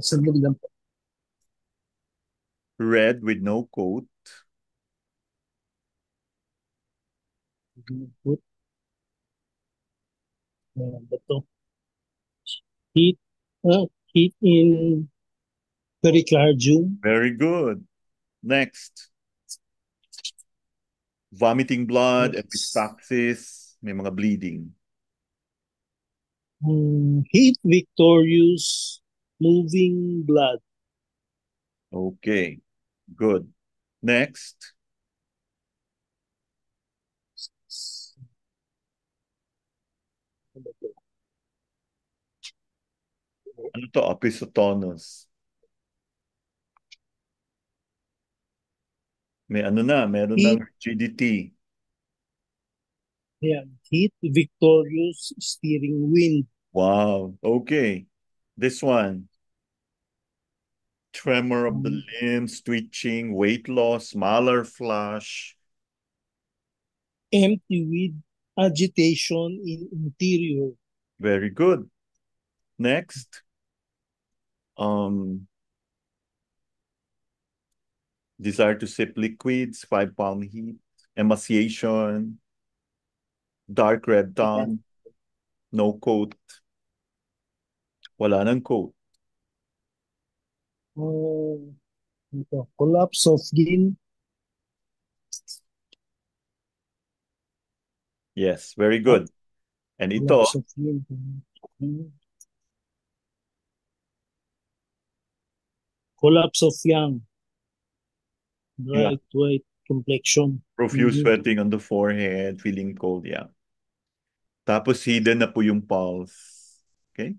Sandali lang po. Red with no coat. Heat in pericardium. Very good. Next. Vomiting blood, epistaxis, may mga bleeding. Heat victorious, moving blood. Okay, good. Next, ano to? Episotonus. May ano na, meron ng Heat, rigidity. heat victorious, steering wind. Wow, okay. This one, tremor of the limbs, twitching, weight loss, malar flush. Empty with agitation in interior. Very good. Next, um, desire to sip liquids, 5-pound heat, emaciation, dark red tongue, no coat, wala nang coat. Collapse of skin. Yes, very good. And ito, Collapse of skin. Collapse of young. Bright white complexion. profuse sweating on the forehead, feeling cold, yeah. Tapos hidden na po yung pulse. Okay?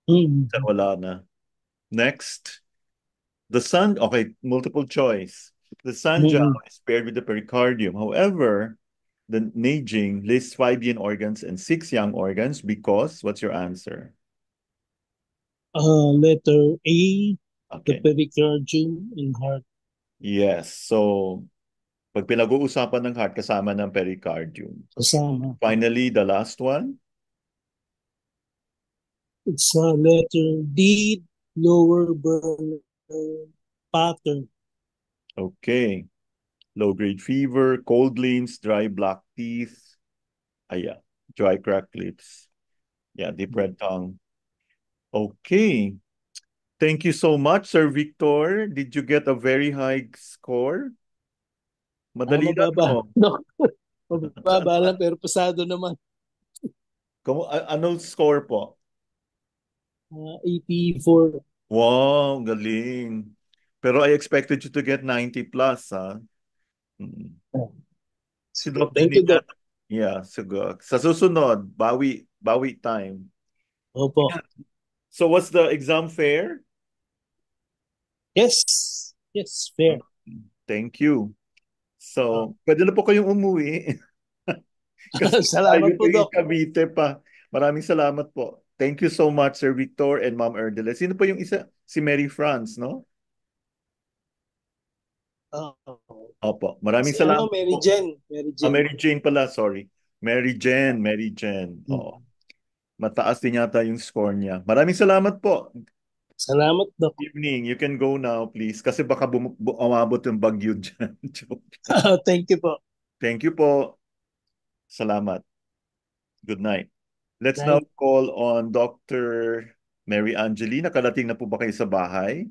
So, wala na. Next, the sun, okay, multiple choice. The sun gel is paired with the pericardium. However, the Neijing lists 5 yin organs and 6 yang organs because, what's your answer? Letter A, the Okay. pericardium and heart. Yes. So, pag pinag-uusapan ng heart, kasama ng pericardium. Kasama. Finally, the last one. It's letter D, lower burner pattern. Okay. Low-grade fever, cold limbs, dry black teeth. Yeah. Dry cracked lips. Yeah, deep red tongue. Okay. Thank you so much, Sir Victor. Did you get a very high score? Madali lang, Mababa. no? No. Mababa lang pero pasado naman. Anong score po? 84. Wow, galing. Pero I expected you to get 90 plus, ha? Si Doc Thank you, Janina, Doc. yeah, siguro. Sa susunod, bawi time. Opo. So what's the exam fare? Yes. Yes, fair. Thank you. So, pwede na po kayong umuwi. Kasi tayo Salamat po, kayo Doc. Cavite pa. Maraming salamat po. Thank you so much, Sir Victor and Ma'am Erdele. Sino po yung isa? Si Mary France, no? Opo. Maraming Si ano, salamat Mary po. Jane. Mary Jane. Mary Jane pala, sorry. Mary Jane, Mary Jane. Oo. Mataas din yata yung score niya. Maraming salamat po. Salamat, Doc. Evening, you can go now, please. Kasi baka umabot yung bagyo dyan. Thank you po. Thank you po. Salamat. Good night. Let's now Night. call on Dr. Mary Angeli. Nakarating na po ba kayo sa bahay?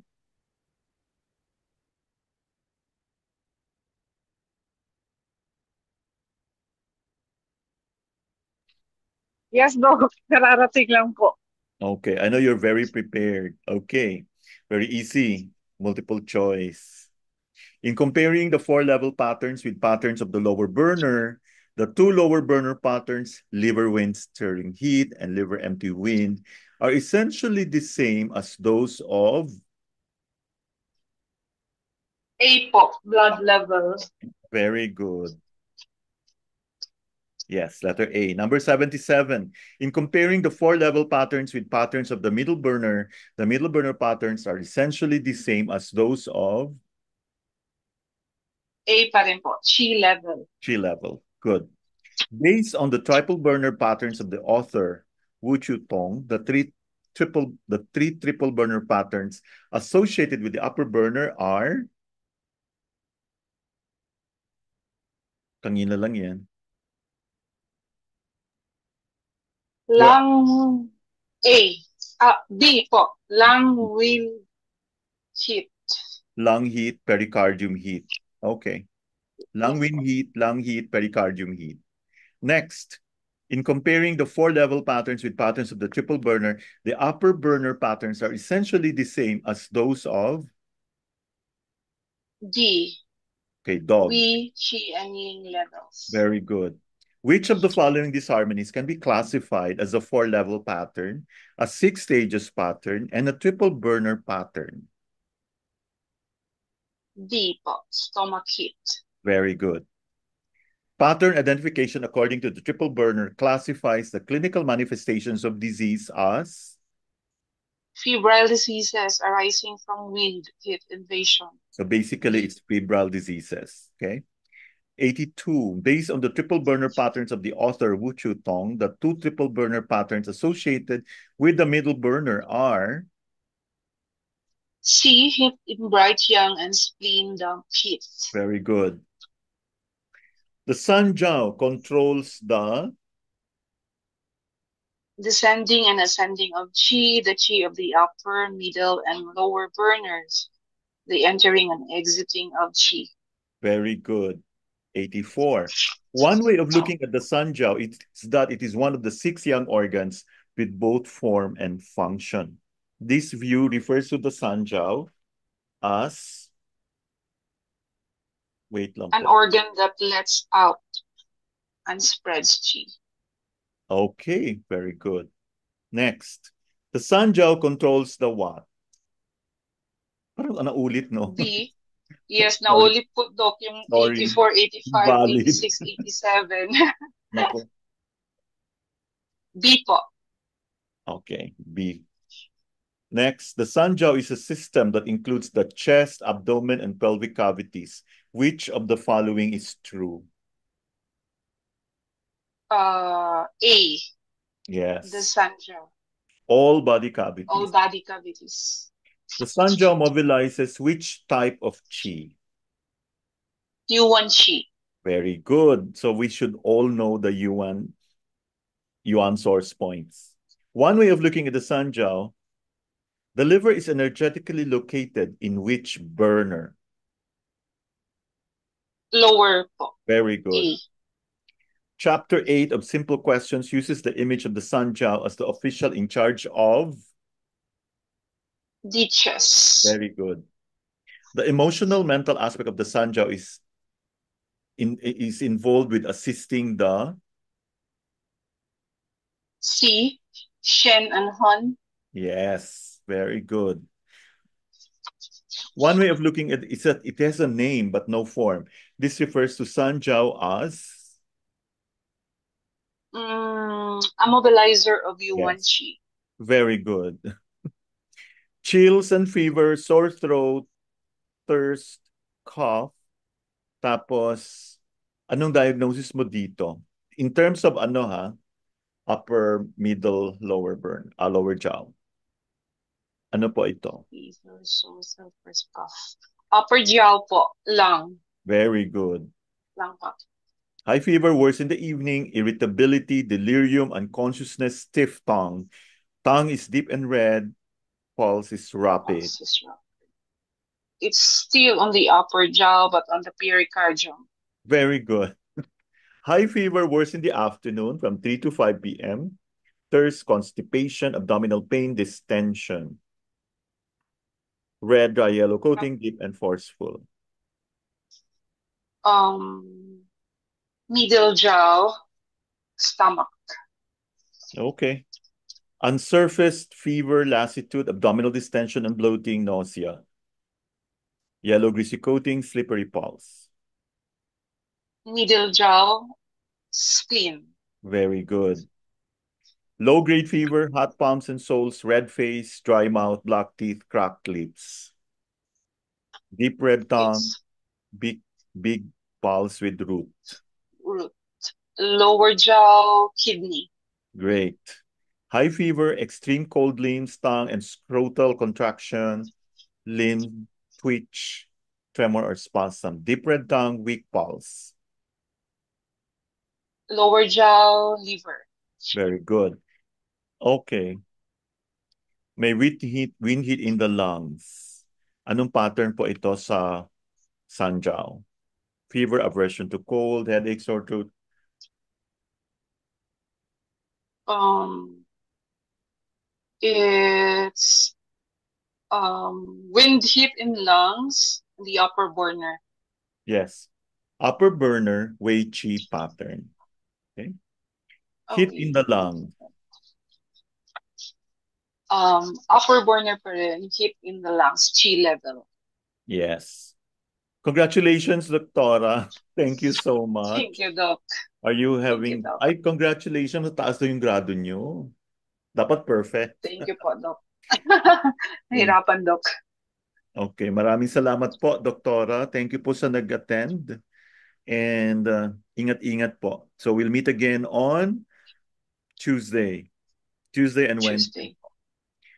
Yes, Doc. Kararating lang po. Okay, I know you're very prepared. Okay, very easy. Multiple choice. In comparing the 4-level patterns with patterns of the lower burner, the 2 lower burner patterns, liver wind stirring heat and liver empty wind, are essentially the same as those of A po, blood level. very good. Yes, letter A. Number 77. In comparing the 4-level patterns with patterns of the middle burner patterns are essentially the same as those of A pa rin po, Chi level. Chi level. Good. Based on the triple burner patterns of the author, Wu Chu Tong, the three triple burner patterns associated with the upper burner are kanina lang yan. Lung A. D po, lung will heat. Lung heat, pericardium heat. Okay. Lung wind heat, pericardium heat. Next, In comparing the four-level patterns with patterns of the triple burner, the upper burner patterns are essentially the same as those of, D. okay, dog. Wei, Qi, and Yin levels. Very good. Which of the following disharmonies can be classified as a four-level pattern, a six stages pattern, and a triple burner pattern? D po, stomach heat. Very good. Pattern identification according to the triple burner classifies the clinical manifestations of disease as? Febrile diseases arising from wind heat invasion. So basically, it's febrile diseases, okay? 82. Based on the triple burner patterns of the author Wu Chu Tong, the two triple burner patterns associated with the middle burner are? C. Heat in bright yang and spleen dump heat. Very good. The Sun Jiao controls the? Descending and ascending of Qi, the Qi of the upper, middle, and lower burners. The entering and exiting of Qi. Very good. 84. One way of looking at the Sun Jiao is that it is one of the six yang organs with both form and function. This view refers to the Sun Jiao as, wait lang An po. organ that lets out and spreads Qi. Okay, very good. Next, the Sun Jiao controls the what? Parang naulit, no? B. Yes, Sorry. naulit po, Doc, yung Sorry. 84, 85, Valid. 86, 87. Nako. B po. Okay, B. Next, the Sun Jiao is a system that includes the chest, abdomen, and pelvic cavities. Which of the following is true? A. The Yes. Sun Jiao. All body cavities. All body cavities. The Sun Jiao mobilizes which type of qi? Yuan Qi. Very good. So we should all know the Yuan source points. One way of looking at the Sun Jiao, the liver is energetically located in which burner? Lower po. Very good. A. Chapter 8 of Simple Questions uses the image of the Sun Jiao as the official in charge of? The chest. Very good. The emotional mental aspect of the Sun Jiao is involved with assisting the? C. Shen and Han. Yes, very good. One way of looking at it is that it has a name but no form. This refers to Sun Jiao as? A mobilizer of Yuan Yes. Qi. Very good. Chills and fever, sore throat, thirst, cough. Tapos, anong diagnosis mo dito? In terms of ano ha? Upper, middle, lower lower jaw. Ano po ito? Fever, sore throat, first cough. Upper jiao po. Lung. Very good. Lung po. High fever, worse in the evening, irritability, delirium, unconsciousness, stiff tongue. Tongue is deep and red. Pulse is rapid. Pulse is rapid. It's still on the upper jaw, but on the pericardium. Very good. High fever, worse in the afternoon from 3 to 5 p.m. Thirst, constipation, abdominal pain, distension. Red, dry, yellow coating, deep and forceful. Middle jaw, stomach. Okay. Unsurfaced fever, lassitude, abdominal distension and bloating, nausea. Yellow greasy coating, slippery pulse. Middle jaw, spleen. Very good. Low-grade fever, hot palms and soles, red face, dry mouth, black teeth, cracked lips. Deep red tongue, It's big pulse with root. root. Lower jaw, kidney. Great. High fever, extreme cold limbs, tongue and scrotal contraction, limb, twitch, tremor or spasm. Deep red tongue, weak pulse. Lower jaw, liver. Very good. Okay. May wind heat in the lungs. Anong pattern po ito sa Sun Jiao? Fever, aversion to cold, headache, sore throat. Um, it's wind heat in lungs, the upper burner. Yes. Upper burner Wei Qi pattern. Okay. Heat in Okay. the lung. Upper burner pa rin, heat in the lungs, chi level. Yes. Congratulations, Doctora. Thank you so Thank much. you, Doc. Are you Thank you, having... Doc. Ay, congratulations. Taas na yung grado nyo. Dapat perfect. Thank you po, Doc. Okay. Nahirapan, Doc. Okay. Maraming salamat po, Doktora. Thank you po sa nag-attend. And ingat-ingat po. So we'll meet again on Tuesday and Wednesday. Tuesday.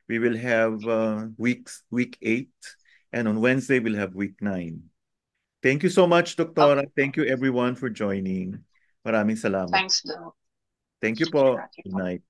We will have week 8, and on Wednesday we'll have week 9. Thank you so much, Doktora. Okay. Thank you everyone for joining. Maraming salamat. Thanks, Doc. Thank you po. Grabe Good po. night.